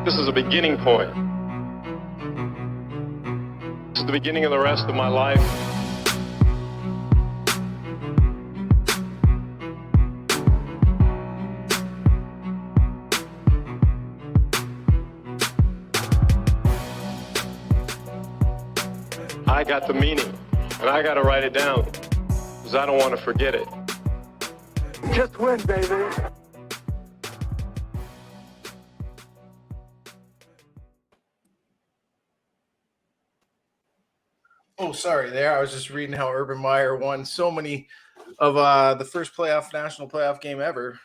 This is a beginning point. This is the beginning of the rest of my life. I got the meaning, and I got to write it down, because I don't want to forget it. Just win, baby. Oh, sorry there. I was just reading how Urban Meyer won so many of the first national playoff game ever.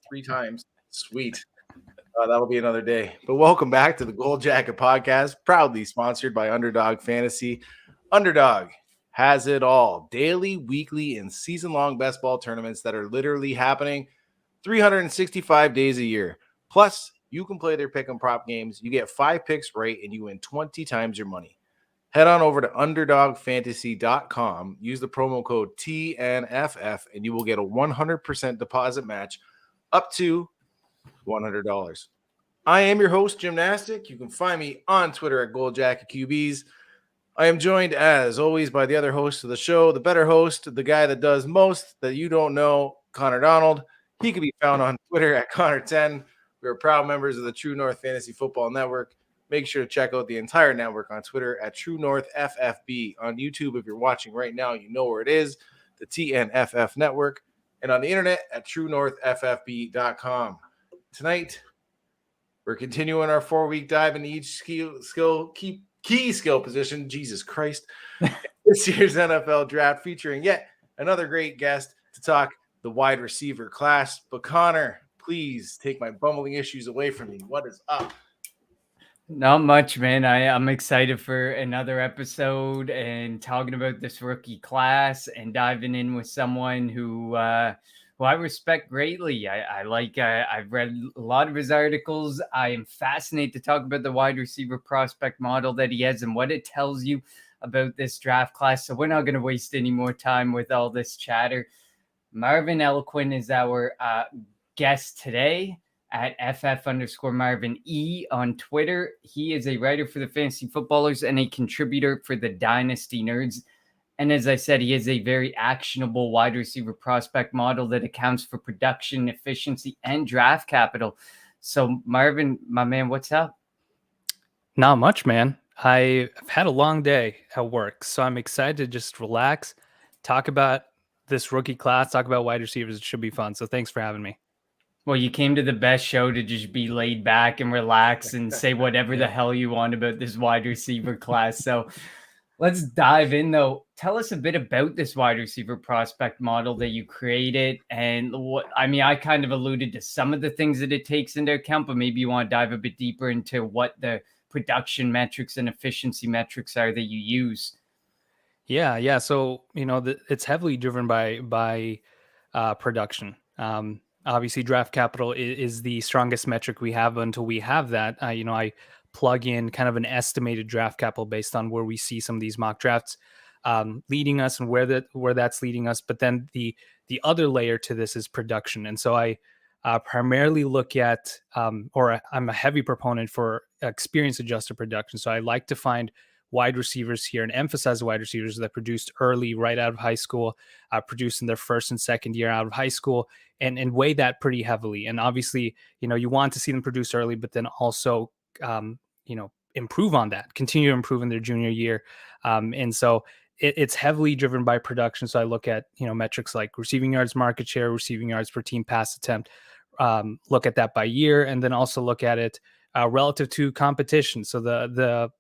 3 times. Sweet. That'll be another day. But welcome back to the Gold Jacket Podcast, proudly sponsored by Underdog Fantasy. Underdog has it all. Daily, weekly, and season-long best ball tournaments that are literally happening 365 days a year. Plus, you can play their pick and prop games. You get 5 picks right, and you win 20 times your money. Head on over to underdogfantasy.com, use the promo code TNFF, and you will get a 100% deposit match up to $100. I am your host, Gymnastic. You can find me on Twitter at GoldJacketQBs. I am joined, as always, by the other host of the show, the better host, the guy that does most that you don't know, Connor Donald. He can be found on Twitter at Connor10. We are proud members of the True North Fantasy Football Network. Make sure to check out the entire network on Twitter at True North FFB. On YouTube, if you're watching right now, you know where it is, the TNFF network. And on the internet at TrueNorthFFB.com. Tonight, we're continuing our 4-week dive into each key skill position. Jesus Christ. This year's NFL draft featuring yet another great guest to talk the wide receiver class. But Connor, please take my bumbling issues away from me. What is up? Not much, man. I'm excited for another episode and talking about this rookie class and diving in with someone who I respect greatly. I've read a lot of his articles. I am fascinated to talk about the wide receiver prospect model that he has and what it tells you about this draft class. So we're not going to waste any more time with all this chatter. Marvin Elequin is our guest today at FF_Marvin E on Twitter. He is a writer for the Fantasy Footballers and a contributor for the Dynasty Nerds. And as I said, he is a very actionable wide receiver prospect model that accounts for production, efficiency, and draft capital. So Marvin, my man, what's up? Not much, man. I've had a long day at work, so I'm excited to just relax, talk about this rookie class, talk about wide receivers. It should be fun. So thanks for having me. Well, you came to the best show to just be laid back and relax and say whatever the hell you want about this wide receiver class. So let's dive in, though. Tell us a bit about this wide receiver prospect model that you created. And I kind of alluded to some of the things that it takes into account, but maybe you want to dive a bit deeper into what the production metrics and efficiency metrics are that you use. Yeah. So, it's heavily driven by production. Obviously, draft capital is the strongest metric we have until we have that. I plug in kind of an estimated draft capital based on where we see some of these mock drafts leading us and where that's leading us. But then the other layer to this is production. And so I primarily look at, I'm a heavy proponent for experience adjusted production. So I like to find wide receivers here and emphasize the wide receivers that produced early, right out of high school, produced in their first and second year out of high school, and weigh that pretty heavily. And obviously, you want to see them produce early, but then also, improve on that, continue to improve in their junior year. And so it's heavily driven by production. So I look at, metrics like receiving yards, market share, receiving yards per team pass attempt, look at that by year, and then also look at it relative to competition. So the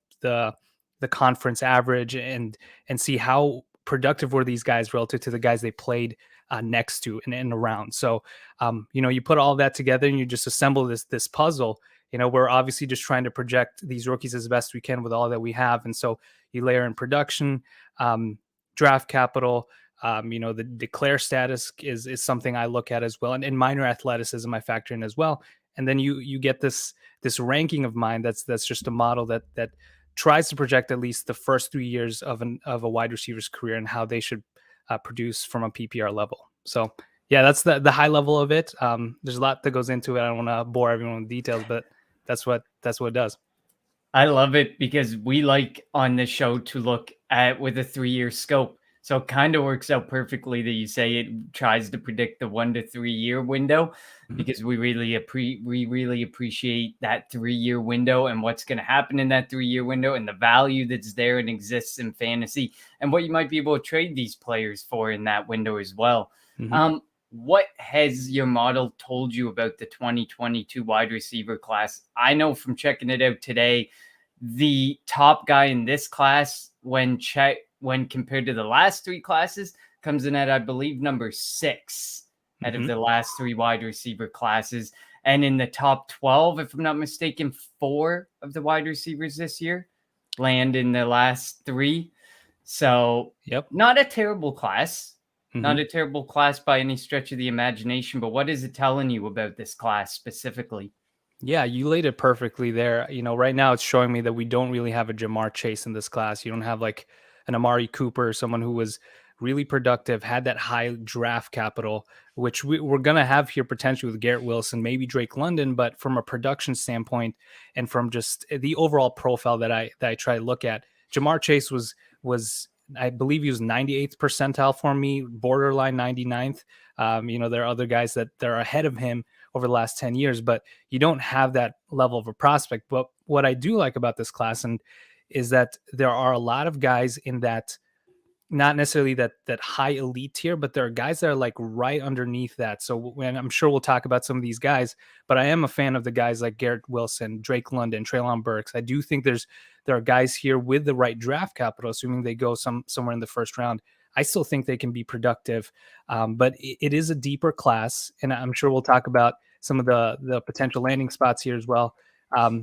conference average and see how productive were these guys relative to the guys they played next to and around. So, you put all that together and you just assemble this puzzle. We're obviously just trying to project these rookies as best we can with all that we have. And so you layer in production, draft capital, the declare status is something I look at as well. And minor athleticism I factor in as well. And then you get this ranking of mine. That's just a model that tries to project at least the first 3 years of a wide receiver's career and how they should produce from a PPR level. So yeah, that's the high level of it. There's a lot that goes into it. I don't want to bore everyone with details, but that's what it does. I love it because we like on the show to look at with a 3-year scope. So it kind of works out perfectly that you say it tries to predict the 1 to 3 year window, because we really appreciate that 3-year window and what's going to happen in that 3-year window and the value that's there and exists in fantasy and what you might be able to trade these players for in that window as well. What has your model told you about the 2022 wide receiver class? I know from checking it out today, the top guy in this class, when compared to the last 3 classes, comes in at, I believe, number 6 out of the last 3 wide receiver classes. And in the top 12, if I'm not mistaken, 4 of the wide receivers this year land in the last 3. So not a terrible class. Not a terrible class by any stretch of the imagination, but what is it telling you about this class specifically? Yeah, you laid it perfectly there. Right now it's showing me that we don't really have a Jamar Chase in this class. You don't have like an Amari Cooper, someone who was really productive, had that high draft capital, which we're going to have here potentially with Garrett Wilson, maybe Drake London. But from a production standpoint and from just the overall profile that I try to look at, Jamar Chase was I believe he was 98th percentile for me, borderline 99th. There are other guys that are ahead of him over the last 10 years, but you don't have that level of a prospect. But what I do like about this class is that there are a lot of guys in that, not necessarily that high elite tier, but there are guys that are like right underneath that. So when I'm sure we'll talk about some of these guys, but I am a fan of the guys like Garrett Wilson, Drake London, Treylon Burks. I do think there are guys here with the right draft capital, assuming they go somewhere in the first round. I still think they can be productive, but it is a deeper class, and I'm sure we'll talk about some of the potential landing spots here as well.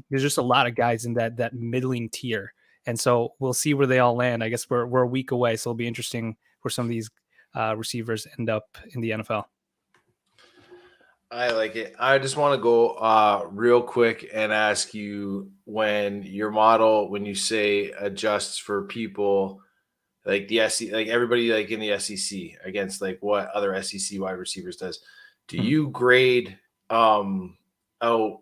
There's just a lot of guys in that middling tier. And so we'll see where they all land. I guess we're a week away, so it'll be interesting where some of these receivers end up in the NFL. I like it. I just want to go real quick and ask you, when your model, when you say adjusts for people like the SEC, like everybody like in the SEC against like what other SEC wide receivers does, do you grade out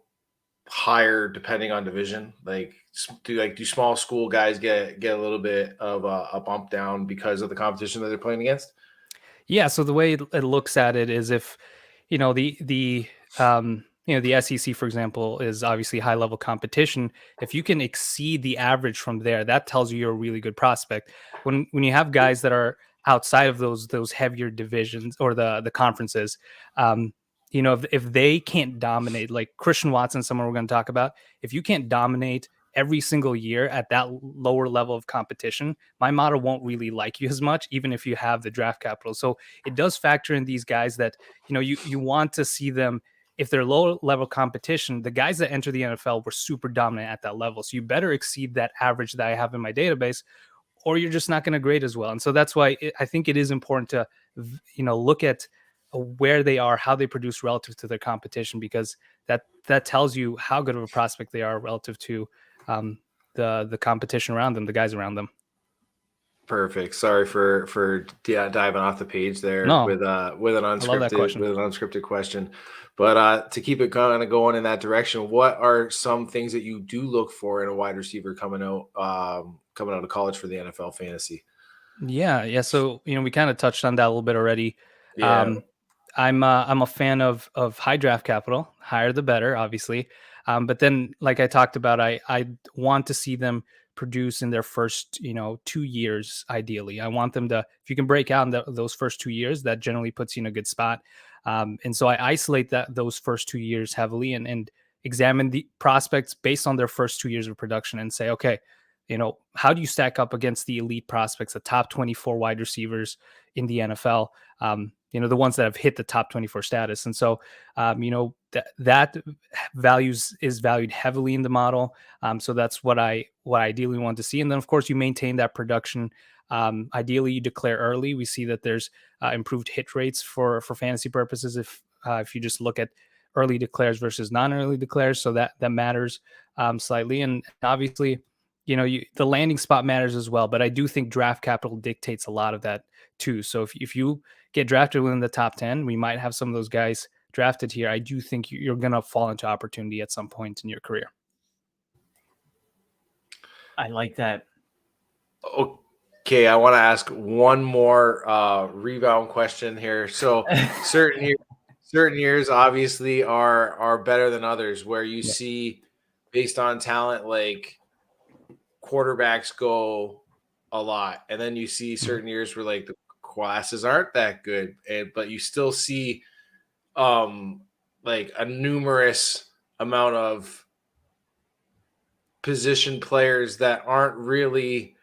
higher depending on division? Like do small school guys get a little bit of a bump down because of the competition that they're playing against? Yeah, so the way it looks at it is, if the SEC, for example, is obviously high level competition. If you can exceed the average from there, that tells you you're a really good prospect. When you have guys that are outside of those heavier divisions or the conferences, if they can't dominate, like Christian Watson, someone we're going to talk about, if you can't dominate every single year at that lower level of competition, my model won't really like you as much, even if you have the draft capital. So it does factor in these guys that, you want to see them. If they're low level competition, the guys that enter the NFL were super dominant at that level. So you better exceed that average that I have in my database, or you're just not going to grade as well. And so that's why I think it is important to, look at where they are, how they produce relative to their competition, because that tells you how good of a prospect they are relative to the competition around them, the guys around them. Perfect. Sorry for diving off the page there with an unscripted question. But to keep it kind of going in that direction, what are some things that you do look for in a wide receiver coming out of college for the NFL fantasy? Yeah. So we kind of touched on that a little bit already. Yeah. I'm a fan of high draft capital, higher the better, obviously. But then, like I talked about, I want to see them produce in their first 2 years. Ideally, I want them to, if you can break out in those first 2 years, that generally puts you in a good spot. And so I isolate those first 2 years heavily and examine the prospects based on their first 2 years of production and say, okay, how do you stack up against the elite prospects, the top 24 wide receivers in the NFL? The ones that have hit the top 24 status. And so, that is valued heavily in the model. So that's what I ideally want to see. And then, of course, you maintain that production. Ideally, you declare early. We see that there's improved hit rates for fantasy purposes if you just look at early declares versus non-early declares. So that matters slightly. And obviously, the landing spot matters as well. But I do think draft capital dictates a lot of that too. So if you get drafted within the top 10, we might have some of those guys drafted here, I do think you're going to fall into opportunity at some point in your career. I like that. Okay, I want to ask one more rebound question here. So certain years obviously are better than others, where you see based on talent, like quarterbacks go a lot, and then you see certain years where like the classes aren't that good, but you still see like a numerous amount of position players that aren't really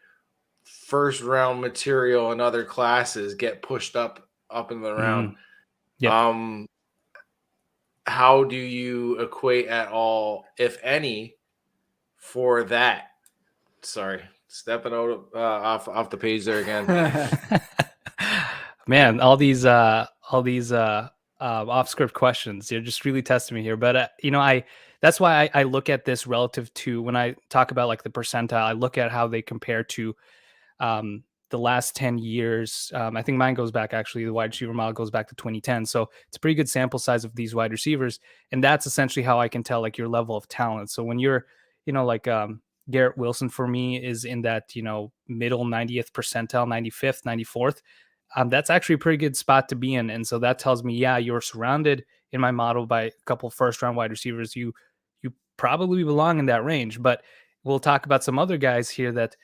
first round material in other classes get pushed up in the round. How do you equate at all, if any, for that? Sorry, stepping out off the page there again. Man, all these off script questions, you're just really testing me here. But that's why I look at this relative to when I talk about like the percentile. I look at how they compare to the last 10 years. I think mine goes back, actually, the wide receiver model goes back to 2010. So it's a pretty good sample size of these wide receivers. And that's essentially how I can tell like your level of talent. So when you're, like Garrett Wilson for me is in that, middle 90th percentile, 95th, 94th. That's actually a pretty good spot to be in. And so that tells me, yeah, you're surrounded in my model by a couple first round wide receivers. You probably belong in that range, but we'll talk about some other guys here that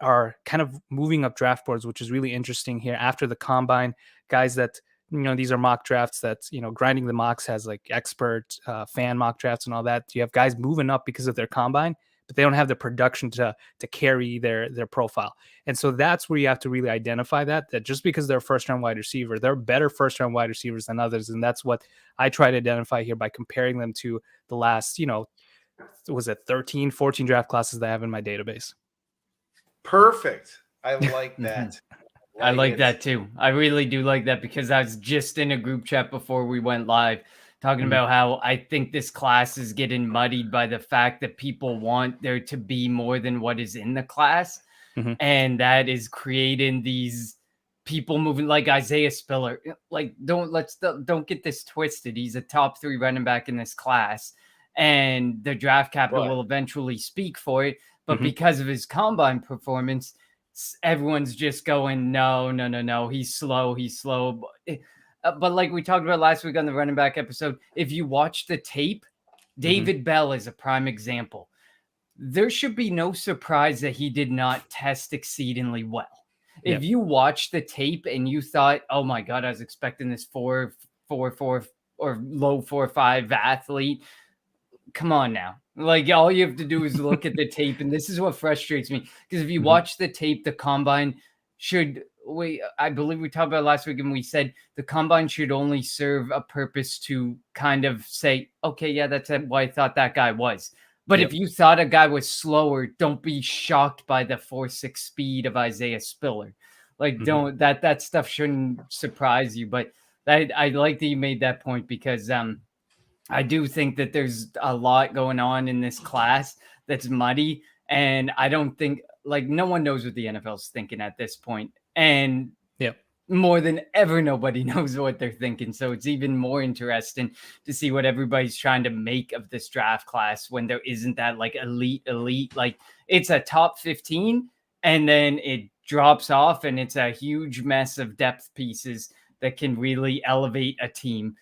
are kind of moving up draft boards, which is really interesting here after the combine. Guys that, these are mock drafts that, grinding the mocks has like expert fan mock drafts and all that. You have guys moving up because of their combine, but they don't have the production to carry their profile. And so that's where you have to really identify that just because they're first round wide receiver, they're better first round wide receivers than others. And that's what I try to identify here by comparing them to the last, was it 13, 14 draft classes that I have in my database. Perfect. I like that. I like that too. I really do like that, because I was just in a group chat before we went live talking about how I think this class is getting muddied by the fact that people want there to be more than what is in the class. And that is creating these people moving like Isaiah Spiller. Like, don't get this twisted. He's a top 3 running back in this class, and the draft capital will eventually speak for it. But because of his combine performance, everyone's just going, no, he's slow. But like we talked about last week on the running back episode, if you watch the tape, David Bell is a prime example. There should be no surprise that he did not test exceedingly well. If you watch the tape and you thought, oh my God, I was expecting this 4.4 or low 4.5 athlete, come on now. Like, all you have to do is look at the tape. And this is what frustrates me, because if you watch the tape, the combine I believe we talked about last week, and we said the combine should only serve a purpose to kind of say, okay, yeah, that's what I thought that guy was. But if you thought a guy was slower, don't be shocked by the 4.6 speed of Isaiah Spiller. Like, don't that stuff shouldn't surprise you. But I like that you made that point, because I do think that there's a lot going on in this class that's muddy, and I don't think, like, no one knows what the NFL's thinking at this point. And more than ever, nobody knows what they're thinking. So it's even more interesting to see what everybody's trying to make of this draft class when there isn't that like elite. Like, it's a top 15 and then it drops off, and it's a huge mess of depth pieces that can really elevate a team,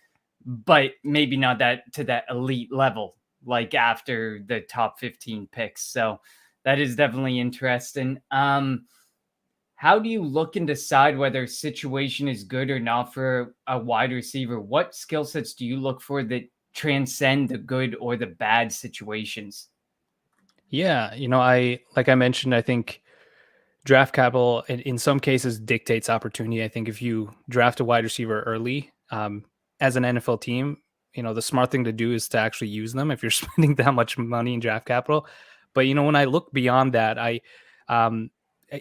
but maybe not that to that elite level, like after the top 15 picks. So that is definitely interesting. How do you look and decide whether a situation is good or not for a wide receiver? What skill sets do you look for that transcend the good or the bad situations? Yeah, like I mentioned, I think draft capital in some cases dictates opportunity. I think if you draft a wide receiver early, as an NFL team, the smart thing to do is to actually use them if you're spending that much money in draft capital. But, when I look beyond that,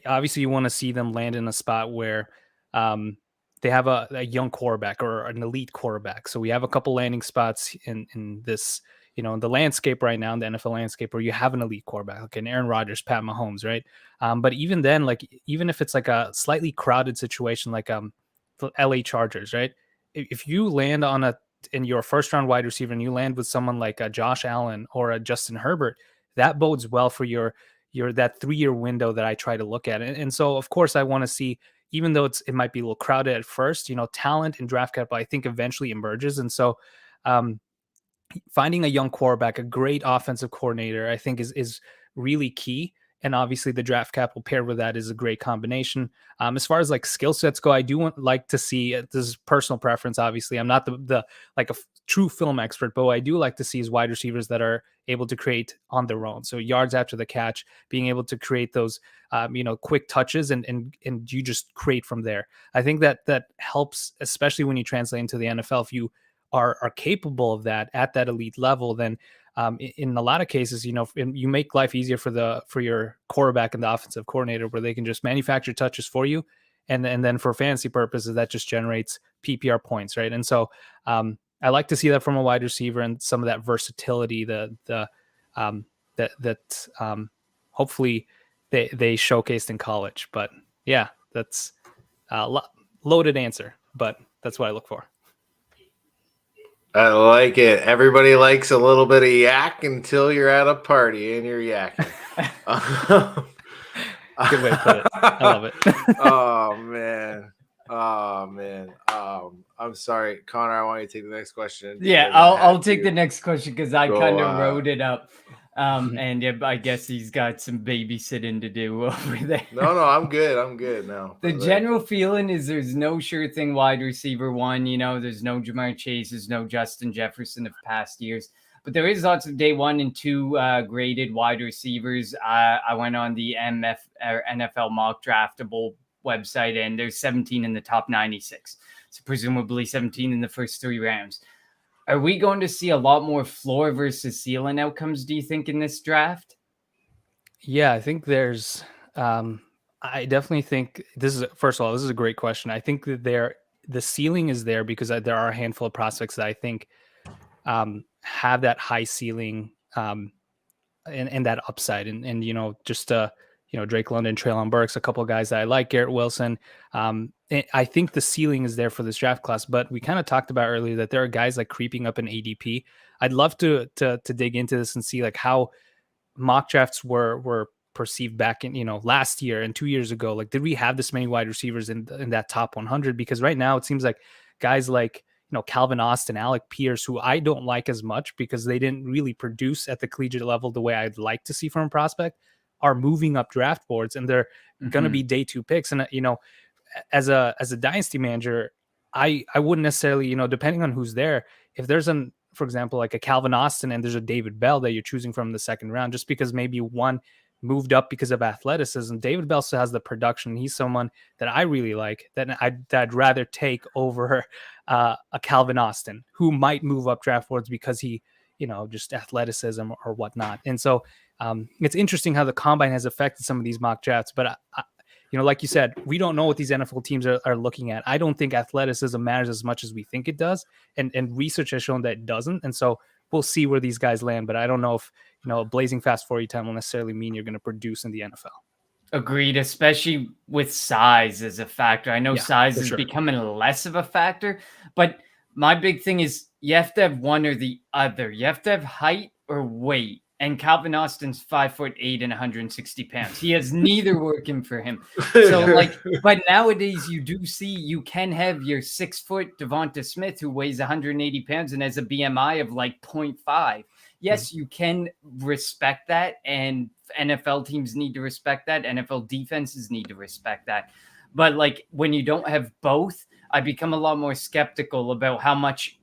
obviously you want to see them land in a spot where they have a young quarterback or an elite quarterback. So we have a couple landing spots in this, in the landscape right now, in the NFL landscape, where you have an elite quarterback, like an Aaron Rodgers, Pat Mahomes, right? But even then, like, even if it's like a slightly crowded situation, like the LA Chargers, right? If you land on a in your first round wide receiver and you land with someone like a Josh Allen or a Justin Herbert, that bodes well for your that 3-year window that I try to look at. And so of course I want to see, even though it might be a little crowded at first, talent and draft capital, I think eventually emerges. And so finding a young quarterback, a great offensive coordinator, I think is really key. And obviously the draft capital paired with that is a great combination. As far as like skill sets go, I do like to see, this is personal preference. Obviously I'm not the like a true film expert, but what I do like to see is wide receivers that are able to create on their own. So yards after the catch, being able to create those, quick touches and you just create from there. I think that helps, especially when you translate into the NFL. If you are capable of that at that elite level, then in a lot of cases, you make life easier for your quarterback and the offensive coordinator, where they can just manufacture touches for you. And then for fantasy purposes, that just generates PPR points. Right. And so I like to see that from a wide receiver and some of that versatility that hopefully they showcased in college. But yeah, that's a loaded answer, but that's what I look for. I like it. Everybody likes a little bit of yak until you're at a party and you're yakking. Good way to put it. I love it. Oh man. I'm sorry, Connor. I want you to take the next question. Yeah, I'll take the next question because I kind of on. wrote it up. And yeah, I guess he's got some babysitting to do over there. No, I'm good. I'm good now. The general feeling is there's no sure thing wide receiver one. There's no Jamar Chase, there's no Justin Jefferson of past years, but there is lots of day 1 and 2 graded wide receivers. I went on the NFL mock draftable website, and there's 17 in the top 96. So presumably 17 in the first 3 rounds. Are we going to see a lot more floor versus ceiling outcomes, do you think, in this draft? Yeah, I think there's I definitely think this is a great question. I think that the ceiling is there because there are a handful of prospects that I think have that high ceiling and that upside. And just Drake London, Treylon Burks, a couple of guys that I like, Garrett Wilson. I think the ceiling is there for this draft class, but we kind of talked about earlier that there are guys like creeping up in ADP. I'd love to dig into this and see like how mock drafts were perceived back in, last year and 2 years ago. Like, did we have this many wide receivers in that top 100? Because right now it seems like guys like, Calvin Austin, Alec Pierce, who I don't like as much because they didn't really produce at the collegiate level the way I'd like to see from a prospect, are moving up draft boards, and they're going to be day 2 picks. And, as a dynasty manager, I wouldn't necessarily, depending on who's there, if there's for example, like a Calvin Austin and there's a David Bell that you're choosing from in the second round, just because maybe one moved up because of athleticism, David Bell still has the production. He's someone that I really like, that I'd rather take over a Calvin Austin, who might move up draft boards because he, just athleticism or whatnot. And so it's interesting how the combine has affected some of these mock drafts, but like you said, we don't know what these NFL teams are looking at. I don't think athleticism matters as much as we think it does. And research has shown that it doesn't. And so we'll see where these guys land. But I don't know if, a blazing fast 40 time will necessarily mean you're going to produce in the NFL. Agreed, especially with size as a factor. I know size is becoming less of a factor, but my big thing is you have to have one or the other. You have to have height or weight. And Calvin Austin's 5'8" and 160 pounds. He has neither working for him. So but nowadays you can have your 6 foot Devonta Smith who weighs 180 pounds and has a BMI of like 0.5. Yes, you can respect that, and NFL teams need to respect that. NFL defenses need to respect that. But like when you don't have both, I become a lot more skeptical about how much.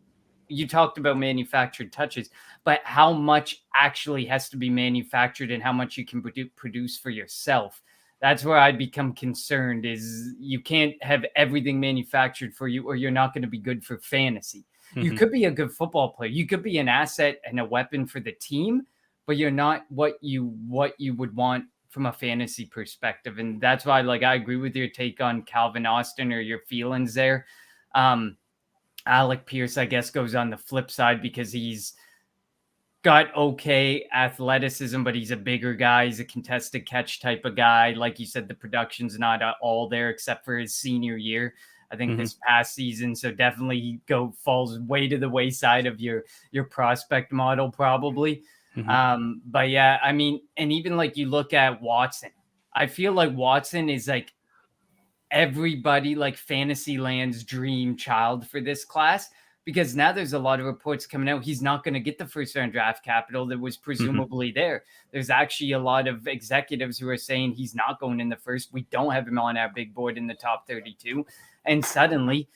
You talked about manufactured touches, but how much actually has to be manufactured and how much you can produce for yourself. That's where I become concerned, is you can't have everything manufactured for you or you're not going to be good for fantasy. Mm-hmm. You could be a good football player. You could be an asset and a weapon for the team, but you're not what you would want from a fantasy perspective. And that's why, I agree with your take on Calvin Austin or your feelings there. Alec Pierce, I guess, goes on the flip side because he's got okay athleticism, but he's a bigger guy. He's a contested catch type of guy. Like you said, the production's not all there except for his senior year. I think this past season. So definitely falls way to the wayside of your prospect model probably. But yeah, I mean, and even like you look at Watson, I feel like Watson is like everybody like Fantasyland's dream child for this class, because now there's a lot of reports coming out he's not going to get the first round draft capital that was presumably there. There's actually a lot of executives who are saying he's not going in the first. We don't have him on our big board in the top 32. And suddenly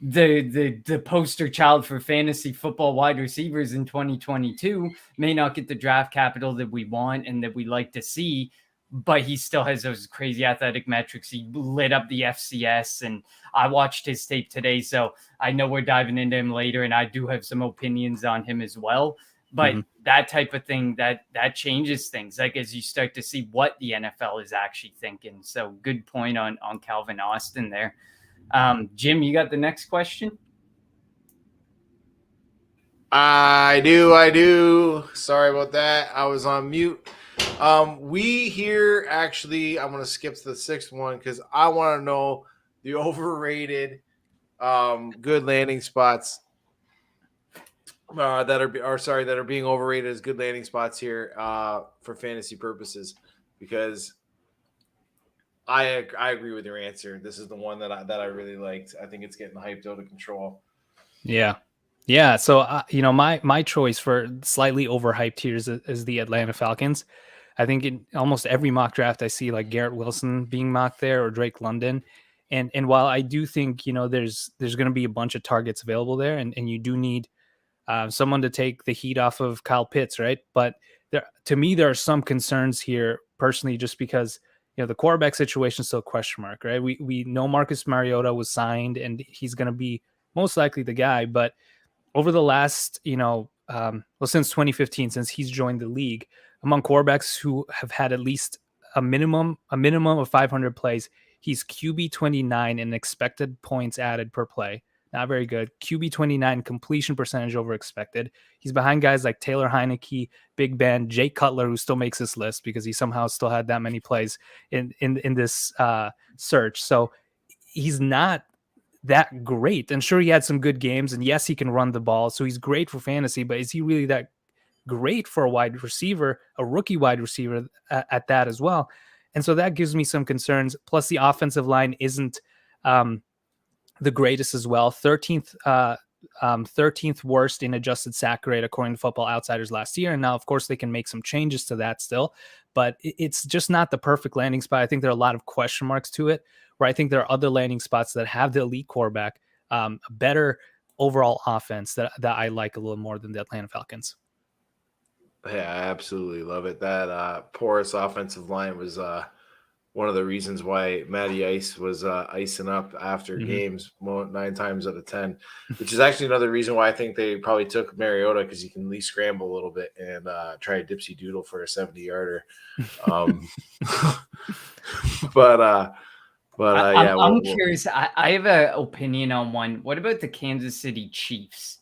the poster child for fantasy football wide receivers in 2022 may not get the draft capital that we want and that we like to see, but he still has those crazy athletic metrics. He lit up the FCS, and I watched his tape today, so I know we're diving into him later, and I do have some opinions on him as well. But that type of thing, that changes things, like as you start to see what the NFL is actually thinking. So good point on Calvin Austin there. Jim, you got the next question? I do. Sorry about that. I was on mute. We here actually, I'm going to skip to the sixth one because I want to know the overrated good landing spots that are being overrated as good landing spots here for fantasy purposes, because I agree with your answer. This is the one that I really liked. I think it's getting hyped out of control. Yeah. So, my choice for slightly overhyped here is the Atlanta Falcons. I think in almost every mock draft, I see like Garrett Wilson being mocked there or Drake London. And while I do think, there's going to be a bunch of targets available there, and you do need someone to take the heat off of Kyle Pitts, right? But to me, there are some concerns here personally, just because, the quarterback situation is still a question mark, right? We know Marcus Mariota was signed and he's going to be most likely the guy, but over the last, since 2015, since he's joined the league, among quarterbacks who have had at least a minimum of 500 plays, he's QB 29 in expected points added per play. Not very good. QB 29 completion percentage over expected. He's behind guys like Taylor Heineke, Big Ben, Jake Cutler, who still makes this list because he somehow still had that many plays in this search. So he's not that great. And sure, he had some good games, and yes, he can run the ball, so he's great for fantasy, but is he really that great for a wide receiver, a rookie wide receiver at that as well? And so that gives me some concerns. Plus the offensive line isn't the greatest as well. 13th worst in adjusted sack rate according to Football Outsiders last year. And now, of course, they can make some changes to that still, but it's just not the perfect landing spot. I think there are a lot of question marks to it, where I think there are other landing spots that have the elite quarterback, a better overall offense that I like a little more than the Atlanta Falcons. Yeah, I absolutely love it. That porous offensive line was one of the reasons why Matty Ice was icing up after games 9 times out of 10, which is actually another reason why I think they probably took Mariota, because he can at least scramble a little bit and try a dipsy doodle for a 70-yarder. I'm curious. I have an opinion on one. What about the Kansas City Chiefs?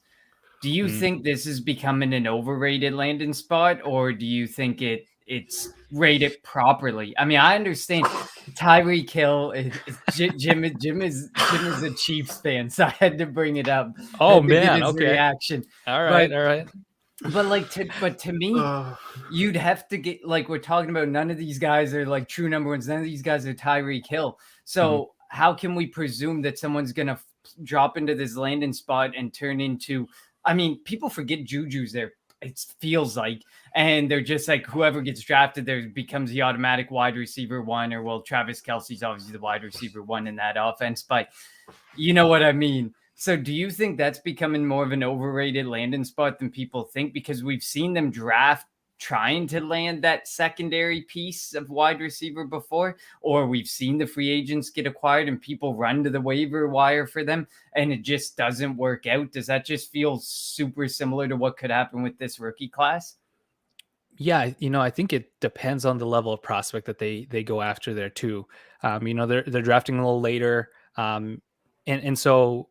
Do you think this is becoming an overrated landing spot, or do you think it's rated properly? I mean, I understand Tyreek Hill. Jim is a Chiefs fan, so I had to bring it up. Oh man, okay. Reaction. All right. But to me, you'd have to get, like, we're talking about, none of these guys are like true number ones. None of these guys are Tyreek Hill. So how can we presume that someone's gonna drop into this landing spot and turn into? I mean, people forget Juju's there. It feels like, and they're just like, whoever gets drafted there becomes the automatic wide receiver one, or well, Travis Kelce's obviously the wide receiver one in that offense, but you know what I mean. So do you think that's becoming more of an overrated landing spot than people think? Because we've seen them draft trying to land that secondary piece of wide receiver before, or we've seen the free agents get acquired and people run to the waiver wire for them and it just doesn't work out. Does that just feel super similar to what could happen with this rookie class? Yeah, I think it depends on the level of prospect that they go after there too. They're drafting a little later, and so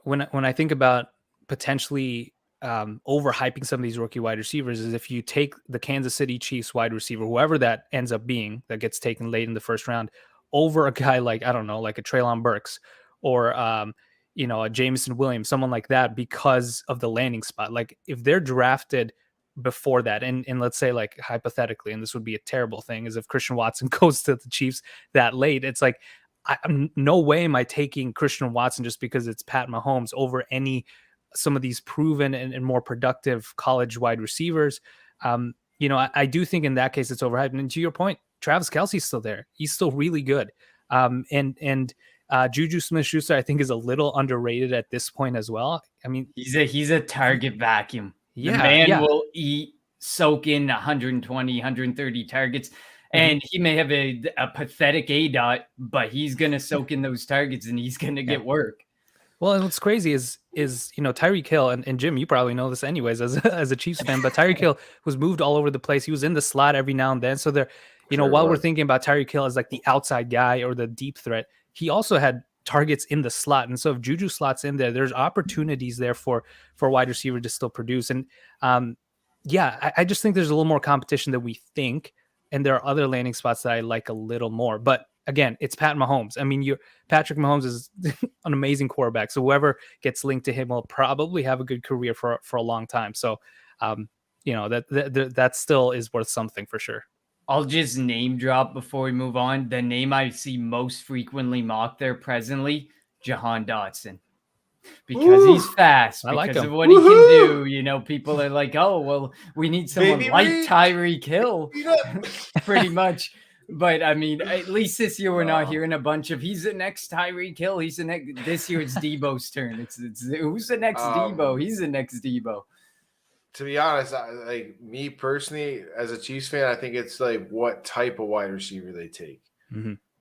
when I think about potentially overhyping some of these rookie wide receivers, is if you take the Kansas City Chiefs wide receiver, whoever that ends up being, that gets taken late in the first round, over a guy like, I don't know, like a Treylon Burks or a Jameson Williams, someone like that, because of the landing spot. Like if they're drafted before that, and let's say like hypothetically, and this would be a terrible thing, is if Christian Watson goes to the Chiefs that late, it's like I'm no way am I taking Christian Watson just because it's Pat Mahomes over some of these proven and more productive college wide receivers. I do think in that case it's overhyped. And to your point, Travis Kelce's still there. He's still really good. And Juju Smith-Schuster, I think, is a little underrated at this point as well. I mean, he's a target vacuum. Yeah, the man will soak in 120, 130 targets. And he may have a pathetic ADOT, but he's going to soak in those targets and he's going to get work. Well, and what's crazy is Tyreek Hill, and Jim, you probably know this anyways as a Chiefs fan, but Tyreek Hill was moved all over the place. He was in the slot every now and then. So there, while we're thinking about Tyreek Hill as like the outside guy or the deep threat, he also had targets in the slot. And so if Juju slots in there, there's opportunities there for wide receiver to still produce. And I just think there's a little more competition than we think. And there are other landing spots that I like a little more. But again, it's Pat Mahomes. I mean, Patrick Mahomes is an amazing quarterback. So whoever gets linked to him will probably have a good career for a long time. So, that still is worth something for sure. I'll just name drop before we move on. The name I see most frequently mocked there presently, Jahan Dotson. Because he's fast, because of what he can do. People are like, oh, well, we need someone like Tyreek Hill, pretty much. But I mean, at least this year we're not hearing a bunch of he's the next Tyreek Hill. He's the next. This year it's Debo's turn. It's who's the next Debo? He's the next Debo. To be honest, me personally, as a Chiefs fan, I think it's like what type of wide receiver they take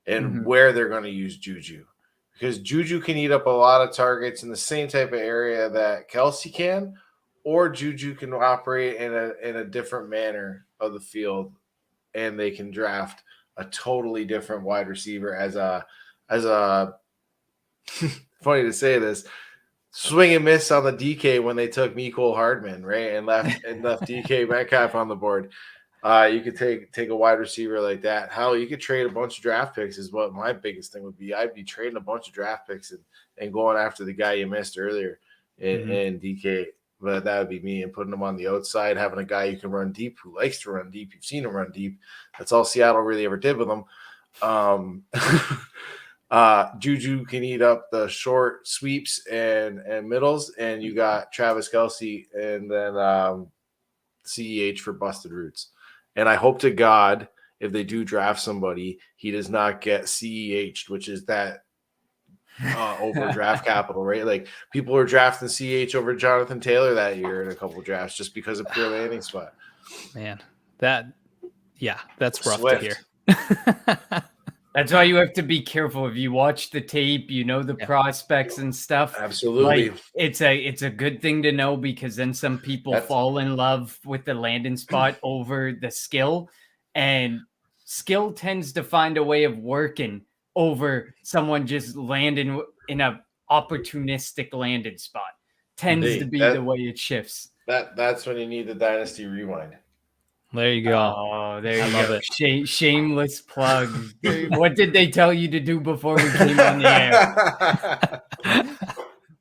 and where they're going to use Juju. Because Juju can eat up a lot of targets in the same type of area that Kelce can, or Juju can operate in a different manner of the field, and they can draft a totally different wide receiver as a funny to say this, swing and miss on the DK when they took Mecole Hardman, right, and left DK Metcalf on the board. You could take a wide receiver like that. Hell, you could trade a bunch of draft picks is what my biggest thing would be. I'd be trading a bunch of draft picks and going after the guy you missed earlier in DK. But that would be me, and putting him on the outside, having a guy you can run deep who likes to run deep. You've seen him run deep. That's all Seattle really ever did with him. Juju can eat up the short sweeps and middles, and you got Travis Kelce and then CEH for busted roots. And I hope to God, if they do draft somebody, he does not get CEH'd, which is that over draft capital, right? Like people were drafting CEH over Jonathan Taylor that year in a couple drafts just because of pure landing spot. Man, that's rough Swift. to hear. That's why you have to be careful. If you watch the tape, the prospects and stuff. Absolutely. Like, it's a good thing to know, because then some people fall in love with the landing spot over the skill, and skill tends to find a way of working over someone just landing in a opportunistic landing spot. Tends to be the way it shifts. That's when you need the Dynasty Rewind. There you go. Oh, there you love go. it. Shameless plug. What did they tell you to do before we came on the air?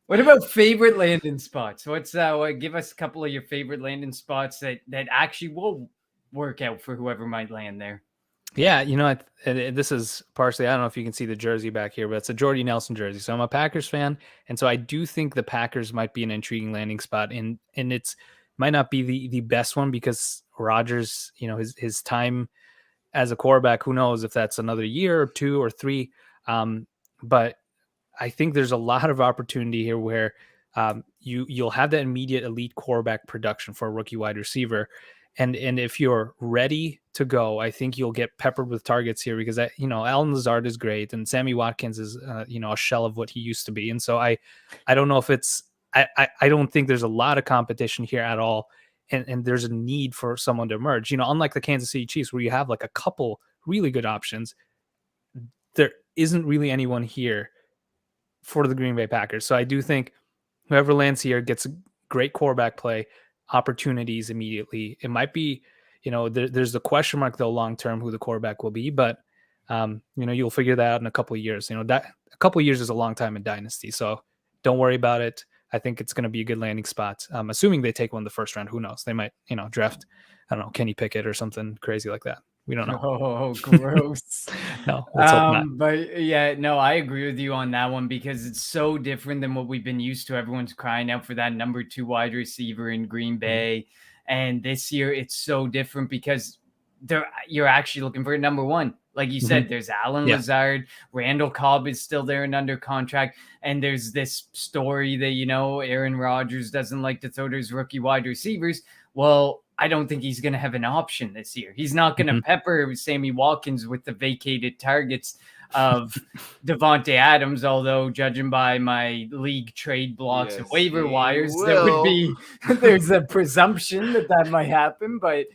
What about favorite landing spots? What's give us a couple of your favorite landing spots that actually will work out for whoever might land there. Yeah, this is partially, I don't know if you can see the jersey back here, but it's a Jordy Nelson jersey. So I'm a Packers fan, and so I do think the Packers might be an intriguing landing spot, and it's might not be the best one because Rodgers, his time as a quarterback, who knows if that's another year or 2 or 3. But I think there's a lot of opportunity here where you'll have that immediate elite quarterback production for a rookie wide receiver. And if you're ready to go, I think you'll get peppered with targets here because Allen Lazard is great and Sammy Watkins is a shell of what he used to be. And so I don't know if it's I don't think there's a lot of competition here at all. And there's a need for someone to emerge. Unlike the Kansas City Chiefs where you have like a couple really good options, there isn't really anyone here for the Green Bay Packers. So I do think whoever lands here gets a great quarterback play, opportunities immediately. It might be, there's the question mark though long term who the quarterback will be, but You'll figure that out in a couple of years. That a couple of years is a long time in Dynasty, so don't worry about it. I think it's going to be a good landing spot. Assuming they take one the first round, who knows? They might, draft, I don't know, Kenny Pickett or something crazy like that. We don't know. Oh, gross. No, let's hope not. But yeah, no, I agree with you on that one because it's so different than what we've been used to. Everyone's crying out for that number 2 wide receiver in Green Bay. And this year it's so different because you're actually looking for a number 1. Like you said, there's Alan Lazard, Randall Cobb is still there and under contract. And there's this story that, Aaron Rodgers doesn't like to throw to his rookie wide receivers. Well, I don't think he's going to have an option this year. He's not going to pepper Sammy Watkins with the vacated targets of Devontae Adams, although judging by my league trade blocks and waiver wires, there's a presumption that might happen. But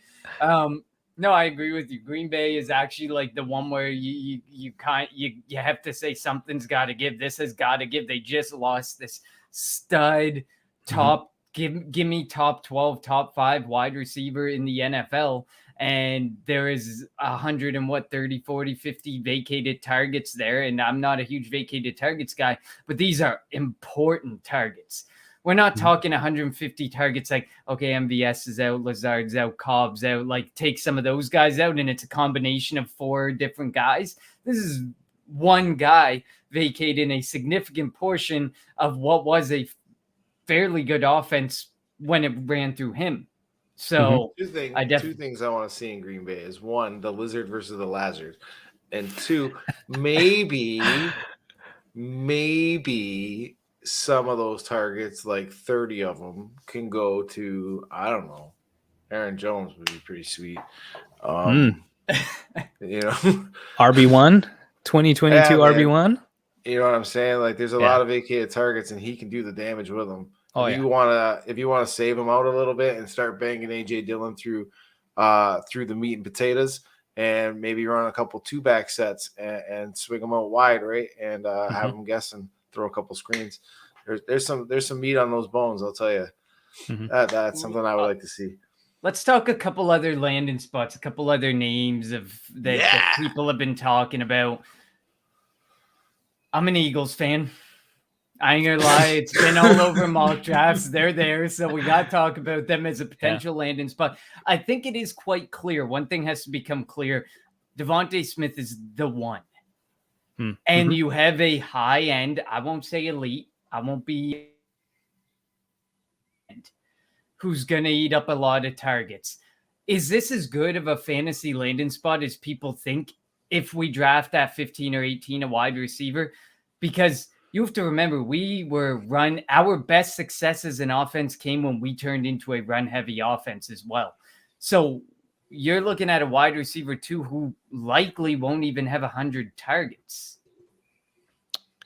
no, I agree with you. Green Bay is actually like the one where you have to say something's got to give. This has got to give. They just lost this stud top. Give me top 12, top 5 wide receiver in the NFL. And there is 30, 40, 50 vacated targets there. And I'm not a huge vacated targets guy, but these are important targets. We're not talking 150 targets like, okay, MVS is out, Lazard's out, Cobb's out. Like, take some of those guys out, and it's a combination of 4 different guys. This is one guy vacating a significant portion of what was a fairly good offense when it ran through him. So two things I want to see in Green Bay is 1, the lizard versus the Lazard, and 2, maybe some of those targets, like 30 of them, can go to, I don't know, Aaron Jones would be pretty sweet. RB1, 2022 RB1. You know what I'm saying? Like, there's a lot of vacated targets, and he can do the damage with them. If you want to save him out a little bit and start banging AJ Dillon through the meat and potatoes, and maybe run a couple 2-back sets and swing them out wide, right? And have them guess and throw a couple screens. There's some meat on those bones, I'll tell you. That's something I would like to see. Let's talk a couple other landing spots, a couple other names that people have been talking about. I'm an Eagles fan. I ain't gonna lie, it's been all over mock drafts. They're there, so we got to talk about them as a potential landing spot. I think it is quite clear. One thing has to become clear. Devontae Smith is the one. And you have a high end, I won't say elite, I won't be who's going to eat up a lot of targets. Is this as good of a fantasy landing spot as people think if we draft at 15 or 18 a wide receiver? Because you have to remember, our best successes in offense came when we turned into a run-heavy offense as well. So you're looking at a wide receiver too who likely won't even have 100 targets.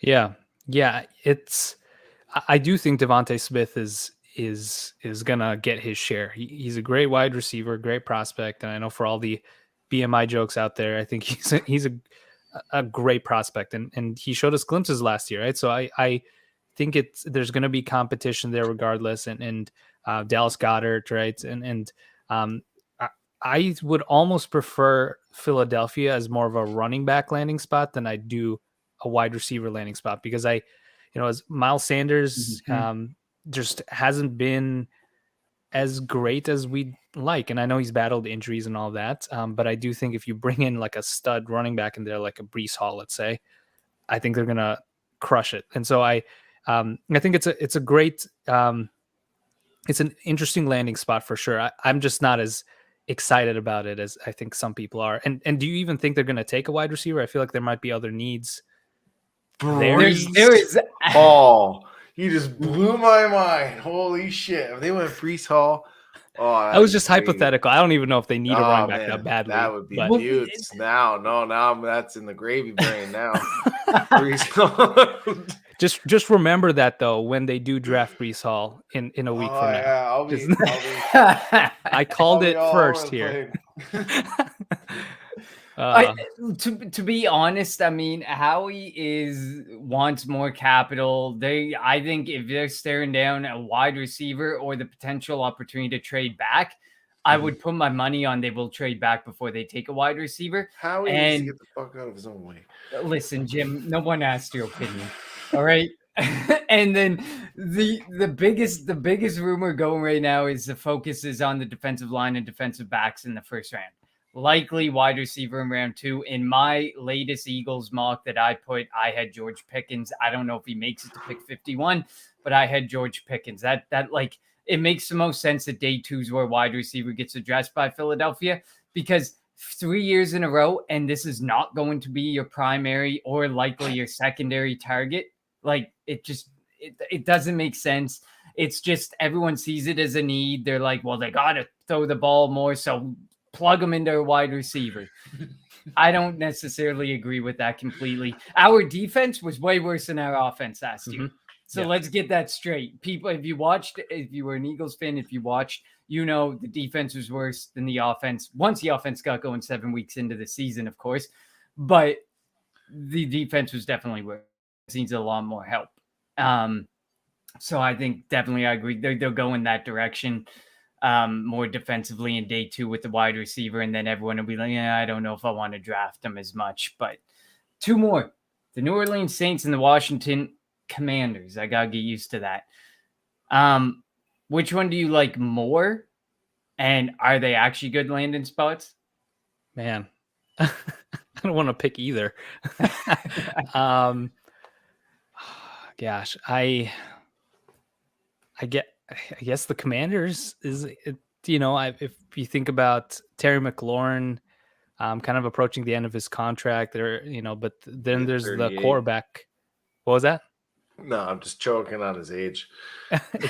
Yeah. I do think Devontae Smith is gonna get his share. He's a great wide receiver, great prospect, and I know for all the BMI jokes out there, I think he's a great prospect, and he showed us glimpses last year, right? So I think there's going to be competition there regardless, and Dallas Goedert, right? And I would almost prefer Philadelphia as more of a running back landing spot than I do a wide receiver landing spot, because as Miles Sanders just hasn't been as great as we'd like. And I know he's battled injuries and all that. But I do think if you bring in like a stud running back in there, like a Breece Hall, let's say, I think they're going to crush it. And so I think it's a great, it's an interesting landing spot for sure. I'm just not as excited about it as I think some people are. And do you even think they're going to take a wide receiver? I feel like there might be other needs. There is Hall. You just blew my mind. Holy shit. If they went Breece Hall. Oh, that was just hypothetical. I don't even know if they need a running back that badly. That would be beauts. Now that's in the gravy brain now. Breece Hall. Just remember that though when they do draft Breece Hall in a week from now. Yeah, I called it first here. To be honest, I mean, Howie wants more capital. I think if they're staring down a wide receiver or the potential opportunity to trade back, I would put my money on they will trade back before they take a wide receiver. Howie needs to get the fuck out of his own way. Listen, Jim, no one asked your opinion. All right. And then the biggest rumor going right now is the focus is on the defensive line and defensive backs in the first round. Likely wide receiver in round 2. In my latest Eagles mock that I put, I had George Pickens. I don't know if he makes it to pick 51, but I had George Pickens. That like it makes the most sense that day 2 is where wide receiver gets addressed by Philadelphia, because 3 years in a row, and this is not going to be your primary or likely your secondary target. Like it doesn't make sense. It's just everyone sees it as a need. They're like, well, they got to throw the ball more, so plug them into a wide receiver. I don't necessarily agree with that completely. Our defense was way worse than our offense last year. So let's get that straight. People, if you were an Eagles fan, if you watched, the defense was worse than the offense. Once the offense got going 7 weeks into the season, of course, but the defense was definitely worse. It needs a lot more help. So I think definitely I agree. They'll go in that direction. More defensively in day 2 with the wide receiver, and then everyone will be like, yeah, I don't know if I want to draft them as much. But 2 more, the New Orleans Saints and the Washington Commanders. I gotta get used to that. Which one do you like more, and are they actually good landing spots? Man, I don't want to pick either. Gosh, I guess the Commanders is, if you think about Terry McLaurin, kind of approaching the end of his contract there, but then there's 38. the quarterback. What was that? No, I'm just choking on his age.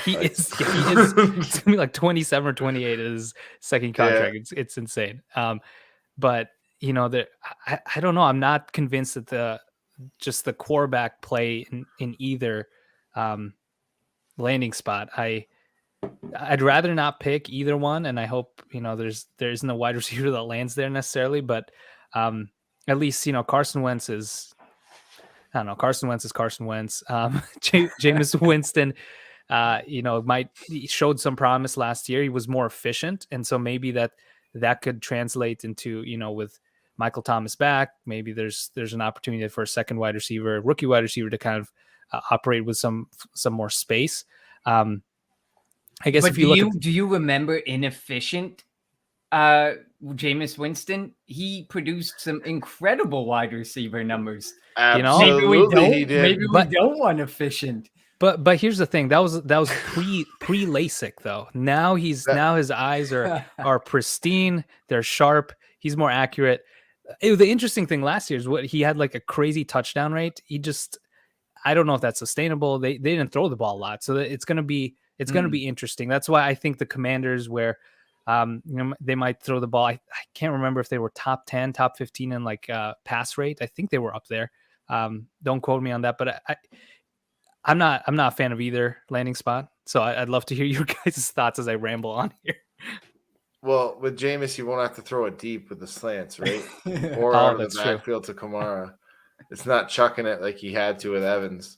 He is it's gonna be like 27 or 28 is his second contract. Yeah. It's insane. But I don't know. I'm not convinced that the quarterback play in either landing spot. I'd rather not pick either one, and I hope there isn't a wide receiver that lands there necessarily. But at least Carson Wentz is. I don't know. Carson Wentz is Carson Wentz. Jameis Winston, he showed some promise last year. He was more efficient, and so maybe that could translate into with Michael Thomas back. Maybe there's an opportunity for a second rookie wide receiver to kind of operate with some more space. I guess but if you do you remember inefficient Jameis Winston? He produced some incredible wide receiver numbers. Absolutely, maybe we don't want efficient. But here's the thing. That was pre LASIK though. Now now his eyes are pristine. They're sharp. He's more accurate. The interesting thing last year is what he had, like a crazy touchdown rate. I don't know if that's sustainable. They didn't throw the ball a lot, so it's gonna be interesting. That's why I think the Commanders, where they might throw the ball. I can't remember if they were top 10, top 15 in like pass rate. I think they were up there. Don't quote me on that, but I'm not a fan of either landing spot. So I'd love to hear your guys' thoughts as I ramble on here. Well, with Jameis, you won't have to throw it deep with the slants, right? Or out of the backfield to Kamara. It's not chucking it like he had to with Evans.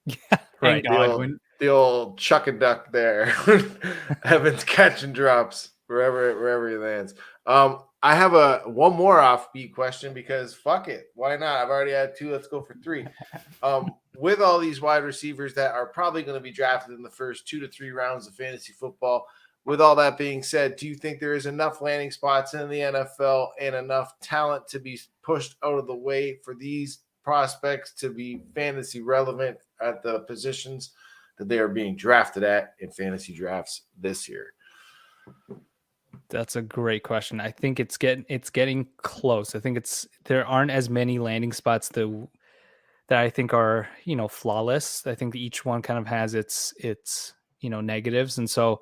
Yeah, right. The old chuck and duck there. Evans catching drops wherever he lands. I have one more offbeat question because fuck it. Why not? I've already had 2. Let's go for 3. With all these wide receivers that are probably going to be drafted in the first 2 to 3 rounds of fantasy football, with all that being said, do you think there is enough landing spots in the NFL and enough talent to be pushed out of the way for these prospects to be fantasy relevant at the positions that they are being drafted at in fantasy drafts this year? That's a great question. I think it's getting close. I think there aren't as many landing spots that I think are flawless. I think each one kind of has its negatives, and so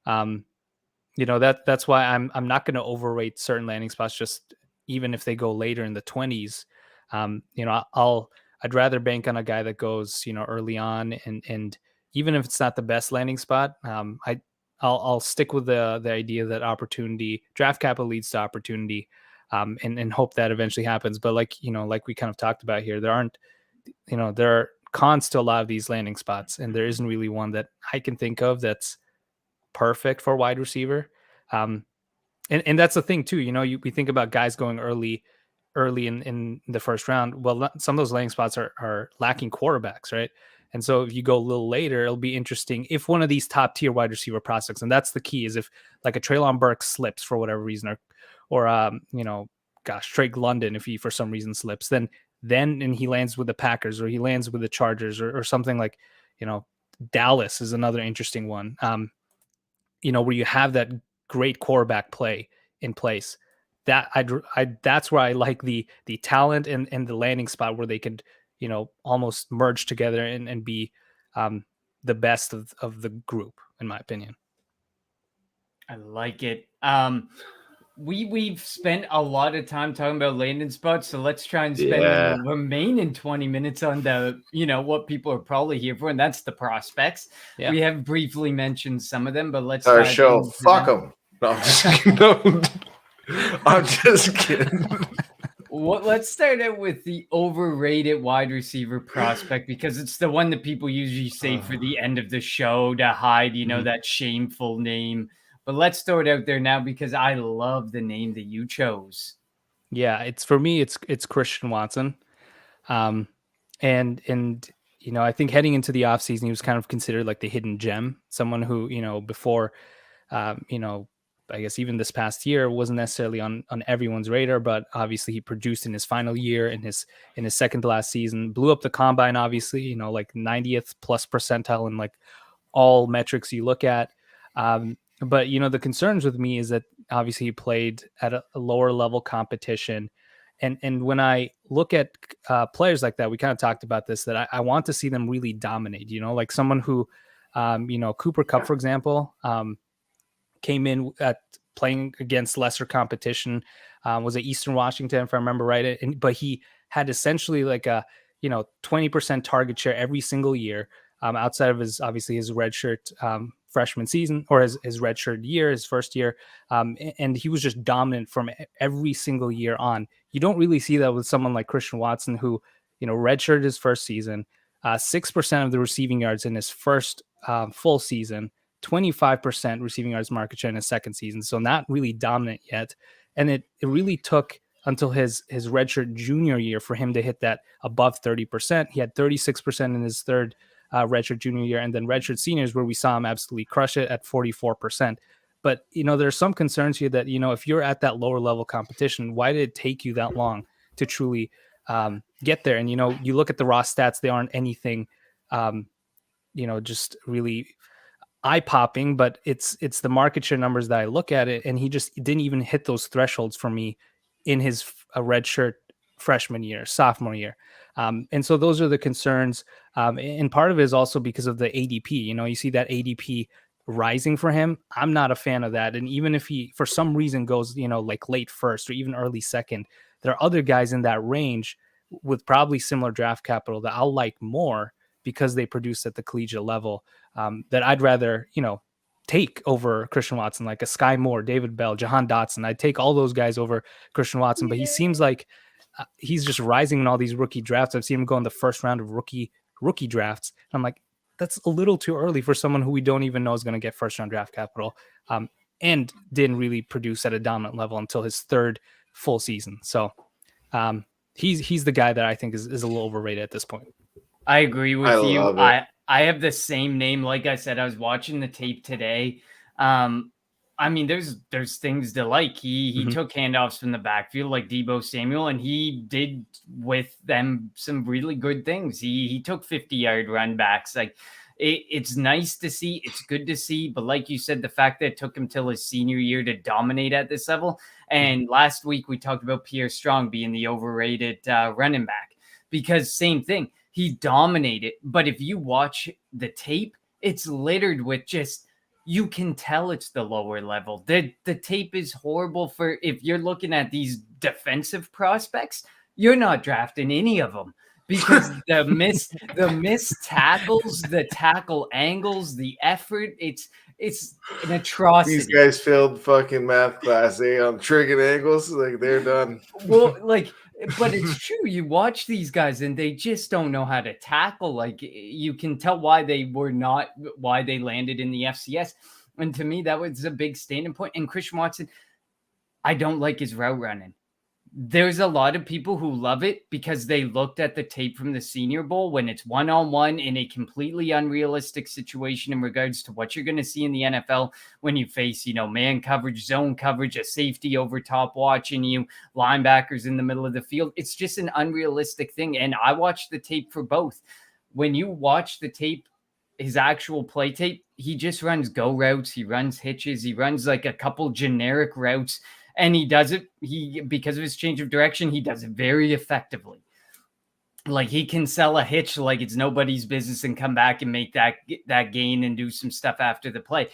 that's why I'm not going to overrate certain landing spots. Just even if they go later in the 20s, I'd rather bank on a guy that goes early on, and even if it's not the best landing spot, I'll stick with the idea that draft capital leads to opportunity, and hope that eventually happens. But like we kind of talked about here, there are cons to a lot of these landing spots, and there isn't really one that I can think of that's perfect for wide receiver. And that's the thing too. We think about guys going early in the first round. Well, some of those landing spots are lacking quarterbacks, right? And so if you go a little later, it'll be interesting if one of these top tier wide receiver prospects, and that's the key, is if like a Treylon Burks slips for whatever reason, or Drake London, if he for some reason slips, then and he lands with the Packers or he lands with the Chargers or something like, Dallas is another interesting one. Where you have that great quarterback play in place. That's where I like the talent and the landing spot where they could, almost merge together and be the best of the group, in my opinion. I like it. We've spent a lot of time talking about landing spots, so let's try and spend the remaining 20 minutes on the, what people are probably here for, and that's the prospects. Yeah. We have briefly mentioned some of them, but let's our show. Fuck them. No, I'm just kidding. No, I'm just kidding. Well, let's start out with the overrated wide receiver prospect, because it's the one that people usually say for the end of the show to hide, that shameful name. But let's throw it out there now because I love the name that you chose. Yeah, for me, it's Christian Watson. And I think heading into the offseason, he was kind of considered like the hidden gem, someone who, before, I guess even this past year wasn't necessarily on everyone's radar, but obviously he produced in his final year, in his second to last season, blew up the combine, obviously, like 90th plus percentile in like all metrics you look at. But, the concerns with me is that obviously he played at a lower level competition. And when I look at players like that, we kind of talked about this, that I want to see them really dominate, like someone who, Cooper Kupp, for example, came in at playing against lesser competition, was at Eastern Washington, if I remember right. But he had essentially like a, 20% target share every single year, outside of his redshirt freshman season, or his redshirt year, his first year. And he was just dominant from every single year on. You don't really see that with someone like Christian Watson, who, redshirted his first season, 6% of the receiving yards in his first full season, 25% receiving yards market share in his second season. So not really dominant yet. And it really took until his redshirt junior year for him to hit that above 30%. He had 36% in his third redshirt junior year, and then redshirt seniors, where we saw him absolutely crush it at 44%. But, there's some concerns here that, if you're at that lower level competition, why did it take you that long to truly get there? And, you look at the raw stats, they aren't anything, just really eye-popping, but it's the market share numbers that I look at it, and he just didn't even hit those thresholds for me in his redshirt freshman year, sophomore year. And so those are the concerns. And part of it is also because of the ADP. You see that ADP rising for him. I'm not a fan of that. And even if he, for some reason, goes, like late first or even early second, there are other guys in that range with probably similar draft capital that I'll like more because they produce at the collegiate level, that I'd rather, take over Christian Watson, like a Sky Moore, David Bell, Jahan Dotson. I'd take all those guys over Christian Watson, but he seems like he's just rising in all these rookie drafts. I've seen him go in the first round of rookie drafts. And I'm like, that's a little too early for someone who we don't even know is going to get first round draft capital, and didn't really produce at a dominant level until his third full season. So he's the guy that I think is a little overrated at this point. I agree with you. I have the same name. Like I said, I was watching the tape today. I mean, there's things to like. He took handoffs from the backfield like Deebo Samuel, and he did with them some really good things. He took 50-yard run backs. Like it's nice to see. It's good to see. But like you said, the fact that it took him till his senior year to dominate at this level. And last week we talked about Pierre Strong being the overrated running back, because same thing. He dominated. But if you watch the tape, it's littered with just, you can tell it's the lower level. The tape is horrible for, if you're looking at these defensive prospects, you're not drafting any of them, because the missed tackles, the tackle angles, the effort, it's an atrocity. These guys failed fucking math class, on triggering angles, like they're done. Well, but it's true. You watch these guys and they just don't know how to tackle. Like, you can tell why they landed in the FCS. And to me, that was a big standing point. And Christian Watson, I don't like his route running. There's a lot of people who love it because they looked at the tape from the Senior Bowl when it's one-on-one in a completely unrealistic situation in regards to what you're going to see in the NFL when you face, man coverage, zone coverage, a safety over top watching you, linebackers in the middle of the field. It's just an unrealistic thing. And I watched the tape for both. When you watch the tape, his actual play tape, he just runs go routes. He runs hitches. He runs like a couple generic routes. And he does it, because of his change of direction, he does it very effectively. Like, he can sell a hitch like it's nobody's business and come back and make that gain and do some stuff after the play.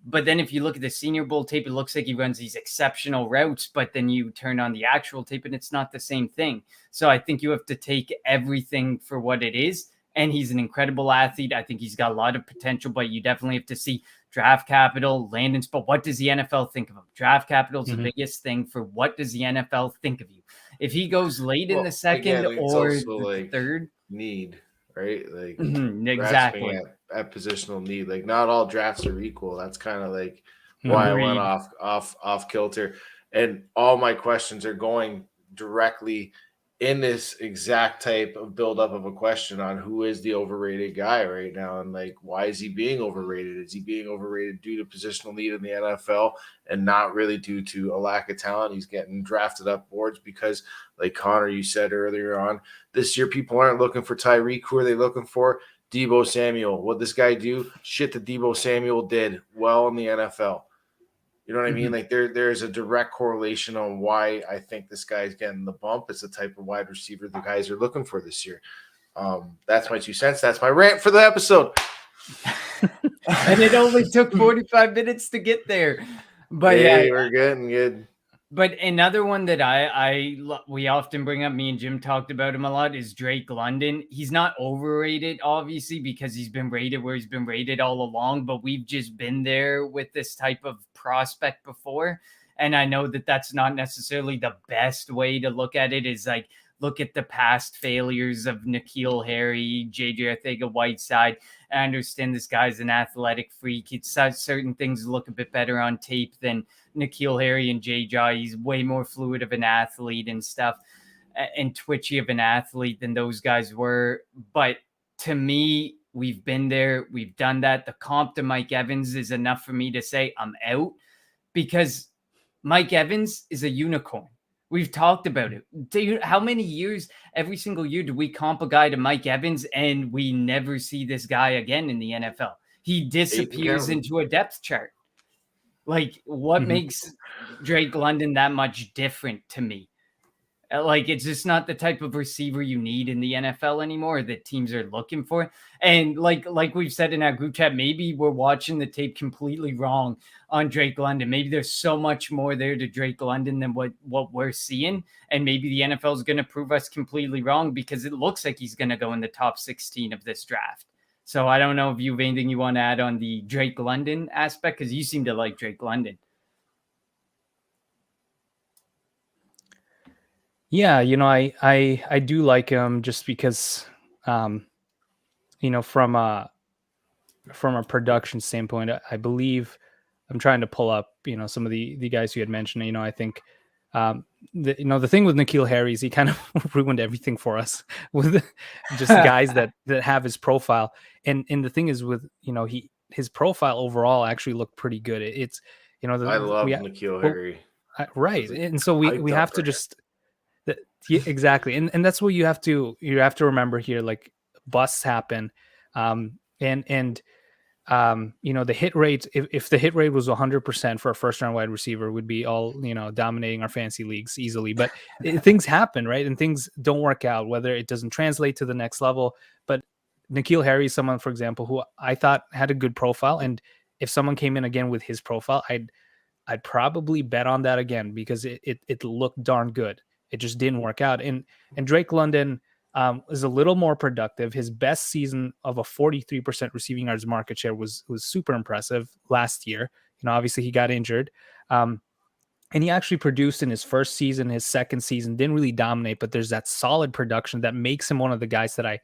But then if you look at the Senior Bowl tape, it looks like he runs these exceptional routes, but then you turn on the actual tape and it's not the same thing. So I think you have to take everything for what it is. And he's an incredible athlete. I think he's got a lot of potential, but you definitely have to see draft capital, landing spot. What does the NFL think of him? Draft capital is the biggest thing for what does the NFL think of you? If he goes late in the second or the third, need, right? Like exactly at positional need. Like, not all drafts are equal. That's kind of like why I went off kilter. And all my questions are going directly in this exact type of buildup of a question on who is the overrated guy right now, and like, why is he being overrated? Is he being overrated due to positional need in the NFL and not really due to a lack of talent? He's getting drafted up boards because, like Connor, you said earlier on, this year people aren't looking for Tyreek. Who are they looking for? Deebo Samuel. What this guy do? Shit that Deebo Samuel did well in the NFL. You know what I mean? Like, there's a direct correlation on why I think this guy's getting the bump. It's the type of wide receiver the guys are looking for this year. That's my 2 cents. That's my rant for the episode. And it only took 45 minutes to get there. But hey, we're getting good. But another one that we often bring up, me and Jim talked about him a lot, is Drake London. He's not overrated, obviously, because he's been rated where he's been rated all along, but we've just been there with this type of prospect before. And I know that that's not necessarily the best way to look at it, is like, look at the past failures of N'Keal Harry, JJ Arcega-Whiteside. I understand this guy's an athletic freak. It's certain things look a bit better on tape than N'Keal Harry and JJ. He's way more fluid of an athlete and stuff, and twitchy of an athlete than those guys were. But to me, we've been there. We've done that. The comp to Mike Evans is enough for me to say I'm out, because Mike Evans is a unicorn. We've talked about it. How many years, every single year, do we comp a guy to Mike Evans and we never see this guy again in the NFL? He disappears into a depth chart. Like, what makes Drake London that much different to me? Like, it's just not the type of receiver you need in the NFL anymore that teams are looking for. And like we've said in our group chat, maybe we're watching the tape completely wrong on Drake London. Maybe there's so much more there to Drake London than what we're seeing. And maybe the NFL is going to prove us completely wrong, because it looks like he's going to go in the top 16 of this draft. So I don't know if you have anything you want to add on the Drake London aspect, because you seem to like Drake London. Yeah, I do like him just because, from a production standpoint, I believe, I'm trying to pull up, some of the guys you had mentioned. I think, the thing with N'Keal Harry is he kind of ruined everything for us with just guys that have his profile. And the thing is with, his profile overall actually looked pretty good. It's, I love N'Keal Harry. Right. And so we have to just, exactly. And that's what you have to remember here. Like, busts happen. The hit rate, if the hit rate was 100% for a first round wide receiver, would be all, dominating our fantasy leagues easily. But things happen, right? And things don't work out, whether it doesn't translate to the next level. But N'Keal Harry is someone, for example, who I thought had a good profile. And if someone came in again with his profile, I'd probably bet on that again, because it looked darn good. It just didn't work out. And Drake London is a little more productive. His best season of a 43% receiving yards market share was super impressive last year. Obviously he got injured. And he actually produced in his first season, his second season, didn't really dominate, but there's that solid production that makes him one of the guys that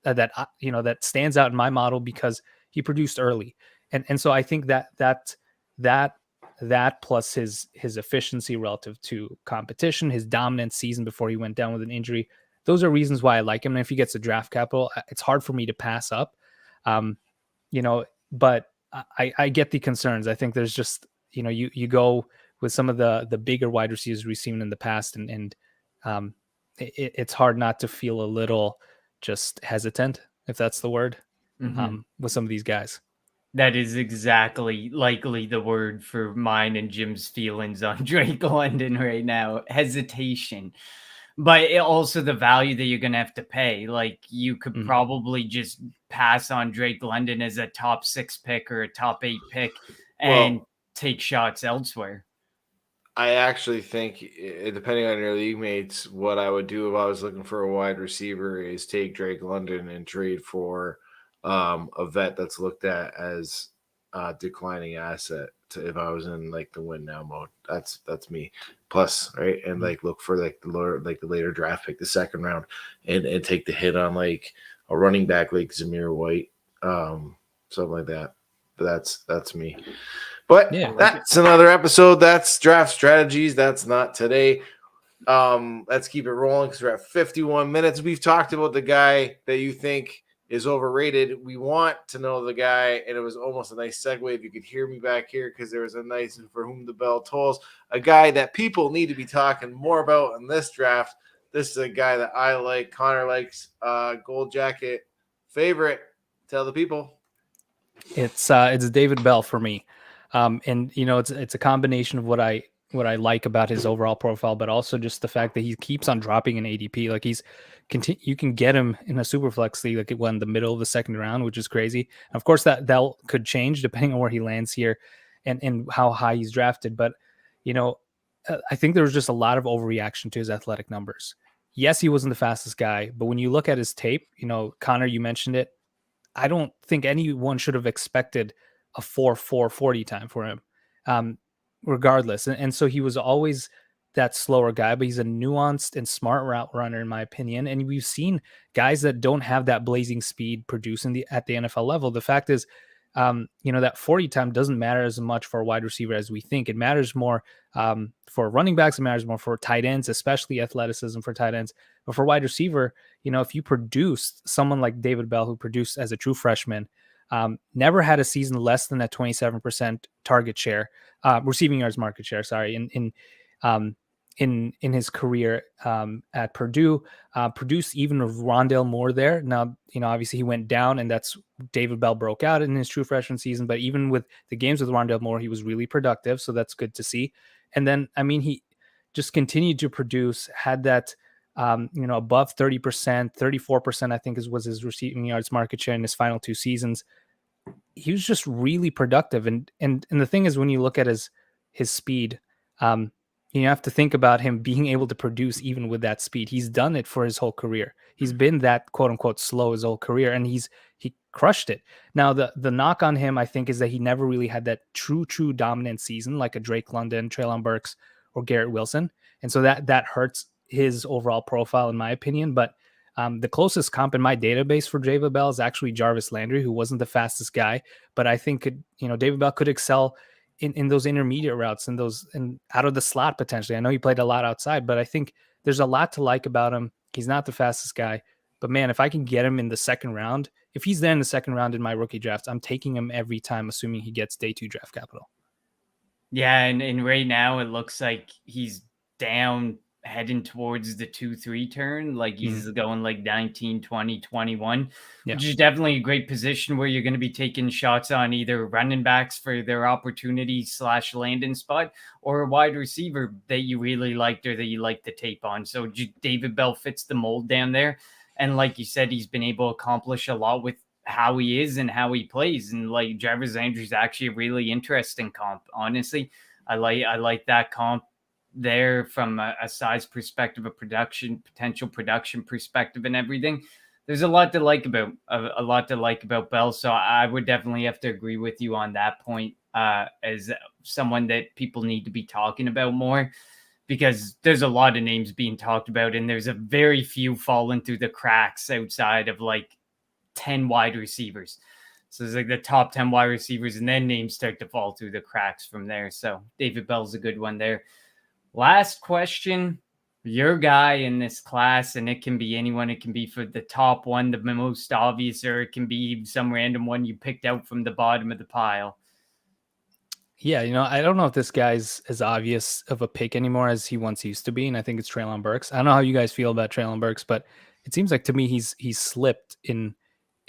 that stands out in my model, because he produced early. And so I think that that plus his efficiency relative to competition, his dominant season before he went down with an injury, those are reasons why I like him. And if he gets a draft capital, it's hard for me to pass up. But I get the concerns. I think there's just, you go with some of the bigger wide receivers we've seen in the past, and it's hard not to feel a little just hesitant, if that's the word, with some of these guys. That is exactly likely the word for mine and Jim's feelings on Drake London right now. Hesitation. But also the value that you're going to have to pay. Like, you could probably just pass on Drake London as a top 6 pick or a top 8 pick and take shots elsewhere. I actually think, depending on your league mates, what I would do if I was looking for a wide receiver is take Drake London and trade for a vet that's looked at as a declining asset if I was in like the win now mode. That's me. Plus, right? And like look for like the later draft pick, the second round, and take the hit on like a running back like Zamir White, something like that. But that's me. But that's another episode. That's draft strategies. That's not today. Let's keep it rolling because we're at 51 minutes. We've talked about the guy that you think is overrated. We want to know the guy, and it was almost a nice segue if you could hear me back here, because there was a nice and for whom the bell tolls, a guy that people need to be talking more about in this draft. This is a guy that I like. Connor likes. Gold jacket favorite. Tell the people. It's David Bell for me, and it's a combination of what I like about his overall profile, but also just the fact that he keeps on dropping in ADP. Like you can get him in a superflex league like it went in the middle of the second round, which is crazy. And of course, that could change depending on where he lands here and how high he's drafted. But I think there was just a lot of overreaction to his athletic numbers. Yes, he wasn't the fastest guy, but when you look at his tape, Connor, you mentioned it. I don't think anyone should have expected a 4.4 40 time for him, regardless. And so he was always that slower guy, but he's a nuanced and smart route runner, in my opinion. And we've seen guys that don't have that blazing speed produce at the NFL level. The fact is, that 40 time doesn't matter as much for a wide receiver as we think. It matters more for running backs. It matters more for tight ends, especially athleticism for tight ends. But for wide receiver, if you produce someone like David Bell, who produced as a true freshman, never had a season less than that 27% target share, receiving yards market share, sorry, in his career at Purdue, produced even with Rondale Moore there. Now, obviously he went down, and that's David Bell broke out in his true freshman season, but even with the games with Rondale Moore, he was really productive. So that's good to see. And then, he just continued to produce, had that, above 30%, 34%, I think was his receiving yards market share in his final 2 seasons. He was just really productive. And the thing is, when you look at his speed, you have to think about him being able to produce even with that speed. He's done it for his whole career. He's been that quote unquote slow his whole career, and he crushed it. Now, the knock on him, I think, is that he never really had that true dominant season like a Drake London, Treylon Burks, or Garrett Wilson. And so that hurts his overall profile, in my opinion. But the closest comp in my database for David Bell is actually Jarvis Landry, who wasn't the fastest guy, but I think David Bell could excel in those intermediate routes and out of the slot potentially. I know he played a lot outside, but I think there's a lot to like about him. He's not the fastest guy, but man, if I can get him in the second round, if he's there in the second round in my rookie drafts, I'm taking him every time, assuming he gets day 2 draft capital. Yeah, and right now it looks like he's down, heading towards the 2-3 turn. Like he's going like 19, 20, 21, which is definitely a great position where you're going to be taking shots on either running backs for their opportunity / landing spot, or a wide receiver that you really liked or that you like the tape on. So David Bell fits the mold down there. And like you said, he's been able to accomplish a lot with how he is and how he plays. And like Jarvis Landry is actually a really interesting comp. Honestly, I like that comp there from a size perspective, a potential production perspective, and everything. There's a lot to like about Bell. So I would definitely have to agree with you on that point, as someone that people need to be talking about more, because there's a lot of names being talked about, and there's a very few falling through the cracks outside of like 10 wide receivers. So it's like the top 10 wide receivers, and then names start to fall through the cracks from there. So David Bell's a good one there. Last question. Your guy in this class, and it can be anyone. It can be for the top one, the most obvious, or it can be some random one you picked out from the bottom of the pile. Yeah, I don't know if this guy's as obvious of a pick anymore as he once used to be, and I think it's Treylon Burks. I don't know how you guys feel about Treylon Burks, but it seems like to me he's slipped in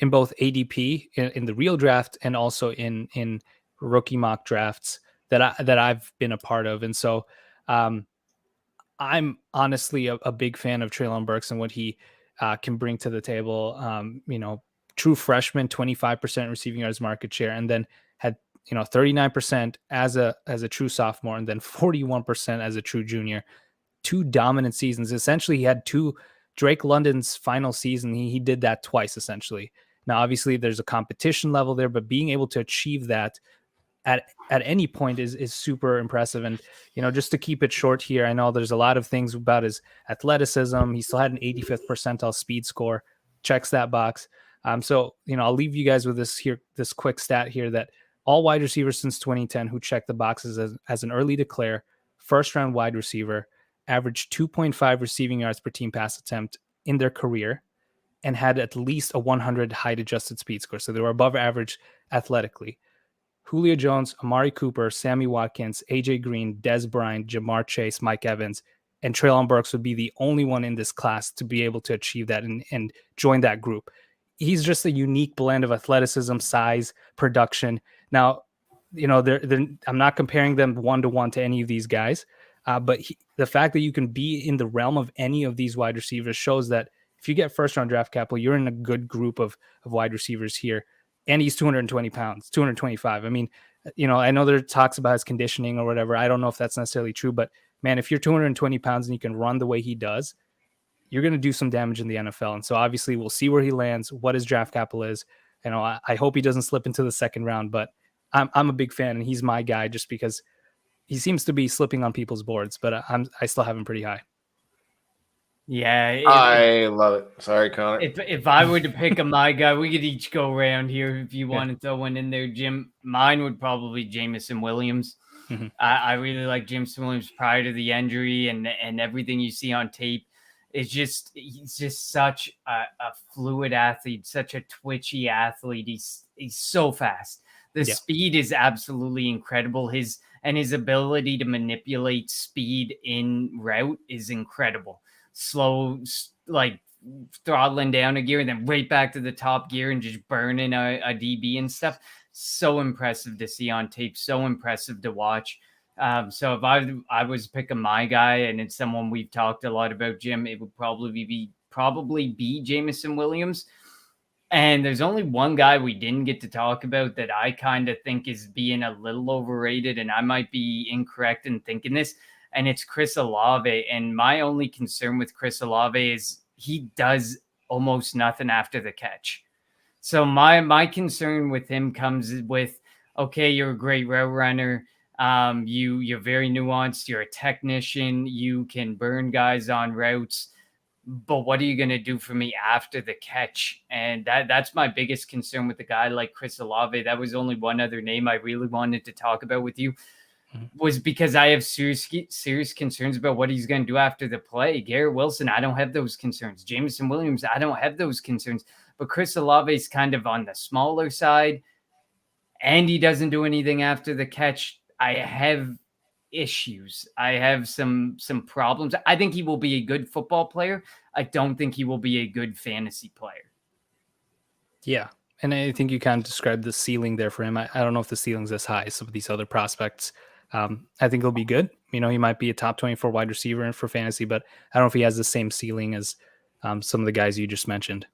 both ADP in the real draft and also in rookie mock drafts that I've been a part of, and so I'm honestly a big fan of Treylon Burks and what he can bring to the table. True freshman, 25% receiving yards market share, and then had 39% as a true sophomore, and then 41% as a true junior. 2 dominant seasons. Essentially, he had 2 Drake London's final season. He did that twice, essentially. Now, obviously, there's a competition level there, but being able to achieve that at any point is super impressive. And, just to keep it short here, I know there's a lot of things about his athleticism. He still had an 85th percentile speed score, checks that box. So, I'll leave you guys with this quick stat here that all wide receivers since 2010 who check the boxes as an early declare, first round wide receiver, averaged 2.5 receiving yards per team pass attempt in their career and had at least a 100 height adjusted speed score. So they were above average athletically. Julio Jones, Amari Cooper, Sammy Watkins, AJ Green, Dez Bryant, Jamar Chase, Mike Evans, and Treylon Burks would be the only one in this class to be able to achieve that and join that group. He's just a unique blend of athleticism, size, production. Now, I'm not comparing them one-to-one to any of these guys, but the fact that you can be in the realm of any of these wide receivers shows that if you get first-round draft capital, you're in a good group of wide receivers here. And he's 220 pounds, 225. I mean, I know there are talks about his conditioning or whatever. I don't know if that's necessarily true, but man, if you're 220 pounds and you can run the way he does, you're going to do some damage in the NFL. And so obviously we'll see where he lands, what his draft capital is. I hope he doesn't slip into the second round, but I'm a big fan and he's my guy just because he seems to be slipping on people's boards, but I still have him pretty high. Yeah, I love it. Sorry, Connor. If I were to pick my guy, we could each go around here. If you want to throw one in there, Jim, mine would probably be Jameson Williams. Mm-hmm. I really like Jameson Williams prior to the injury and everything you see on tape. He's just such a fluid athlete, such a twitchy athlete. He's so fast. The speed is absolutely incredible. His ability to manipulate speed in route is incredible. Slow, like throttling down a gear and then right back to the top gear and just burning a DB and stuff. So impressive to see on tape. So impressive to watch. So if I was picking my guy and it's someone we've talked a lot about, Jim, it would probably be Jameson Williams. And there's only one guy we didn't get to talk about that I kind of think is being a little overrated, and I might be incorrect in thinking this. And it's Chris Olave. And my only concern with Chris Olave is he does almost nothing after the catch. So my concern with him comes with, okay, you're a great route runner. You're very nuanced. You're a technician. You can burn guys on routes. But what are you going to do for me after the catch? And that's my biggest concern with a guy like Chris Olave. That was only one other name I really wanted to talk about with you. Was because I have serious concerns about what he's going to do after the play. Garrett Wilson, I don't have those concerns. Jameson Williams, I don't have those concerns. But Chris Olave is kind of on the smaller side, and he doesn't do anything after the catch. I have issues. I have some problems. I think he will be a good football player. I don't think he will be a good fantasy player. Yeah. And I think you kind of described the ceiling there for him. I don't know if the ceiling's as high as some of these other prospects. I think he'll be good. He might be a top 24 wide receiver for fantasy, but I don't know if he has the same ceiling as some of the guys you just mentioned.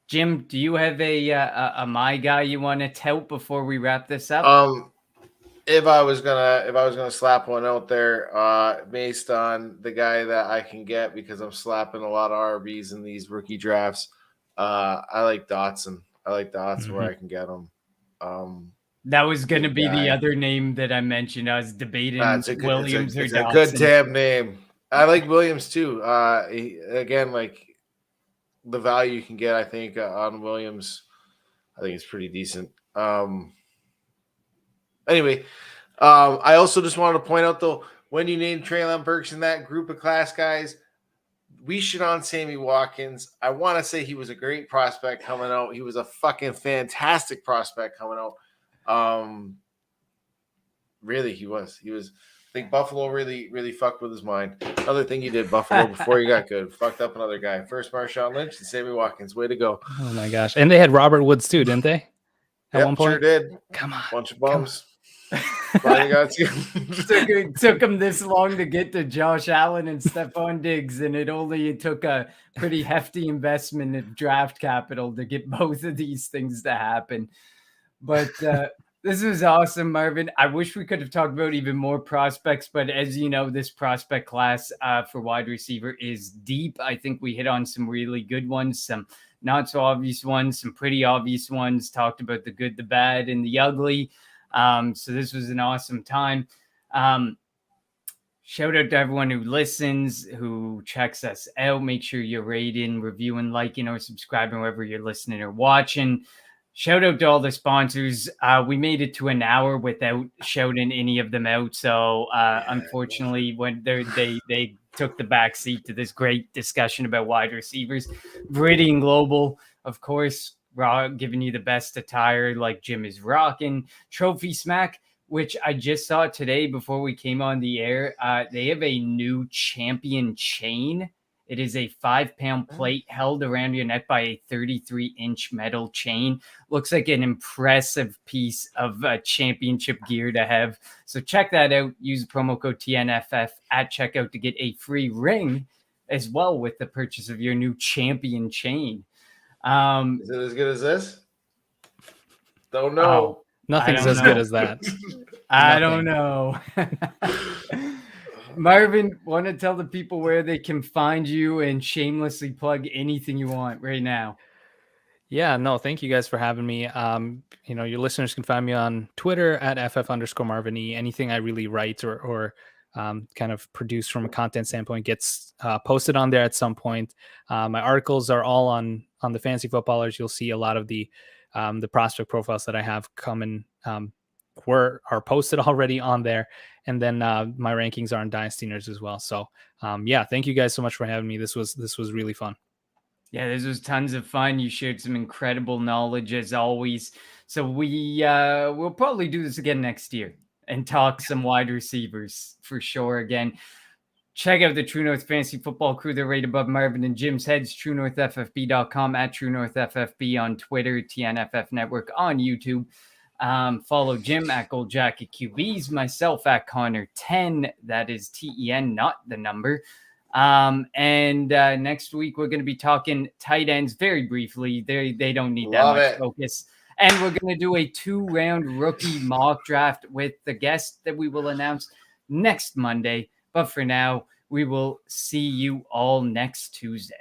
Jim, do you have a my guy you want to tout before we wrap this up? If I was gonna slap one out there, based on the guy that I can get, because I'm slapping a lot of RBs in these rookie drafts, I like Dotson. Where I can get him. That was going to be the other name that I mentioned. I was debating Williams or Dotson. It's a good damn name. I like Williams too. Again, like the value you can get, I think, on Williams I think it's pretty decent. Anyway, I also just wanted to point out, though, when you named Treylon Burks in that group of class guys, we shit on Sammy Watkins. I want to say he was a great prospect coming out. He was a fucking fantastic prospect coming out. Really, he was. I think Buffalo really fucked with his mind. Another thing he did, Buffalo, before he got good, fucked up another guy. First Marshawn Lynch, and Sammy Watkins. Way to go. Oh my gosh. And they had Robert Woods too, didn't they? At one point? Sure did. Come on. Bunch of bums. Finally got to. took him this long to get to Josh Allen and Stephon Diggs, and it took a pretty hefty investment of draft capital to get both of these things to happen. But this was awesome, Marvin. I wish we could have talked about even more prospects, but as you know, this prospect class for wide receiver is deep. I think we hit on some really good ones, some not so obvious ones, some pretty obvious ones, talked about the good, the bad, and the ugly. So this was an awesome time. Shout out to everyone who listens, who checks us out. Make sure you're rating, reviewing, liking, or subscribing wherever you're listening or watching. Shout out to all the sponsors. We made it to an hour without shouting any of them out. So unfortunately, when they took the back seat to this great discussion about wide receivers. Viridian Global, of course, giving you the best attire like Jim is rocking. Trophy Smack, which I just saw today before we came on the air. They have a new champion chain. It is a 5-pound plate held around your neck by a 33-inch metal chain. Looks like an impressive piece of championship gear to have. So check that out. Use the promo code TNFF at checkout to get a free ring as well with the purchase of your new champion chain. Is it as good as this? Don't know. Nothing's as good as that. I don't know. Marvin, want to tell the people where they can find you and shamelessly plug anything you want right now? Yeah, no, thank you guys for having me. Your listeners can find me on Twitter at @FF_Marvin E. Anything I really write or kind of produce from a content standpoint gets posted on there at some point. My articles are all on the Fantasy Footballers. You'll see a lot of the prospect profiles that I have coming are posted already on there. And then my rankings are on Dynasty Nerds as well. So thank you guys so much for having me. This was really fun. Yeah, this was tons of fun. You shared some incredible knowledge as always. So we'll probably do this again next year and talk some wide receivers for sure again. Check out the True North Fantasy Football crew. They're right above Marvin and Jim's heads. TrueNorthFFB.com, @TrueNorthFFB on Twitter, TNFF Network on YouTube. Follow Jim at Gold Jacket QBs, myself at Connor10. That is TEN, not the number. And next week we're going to be talking tight ends very briefly. They don't need that much focus. And we're going to do a 2-round rookie mock draft with the guest that we will announce next Monday. But for now, we will see you all next Tuesday.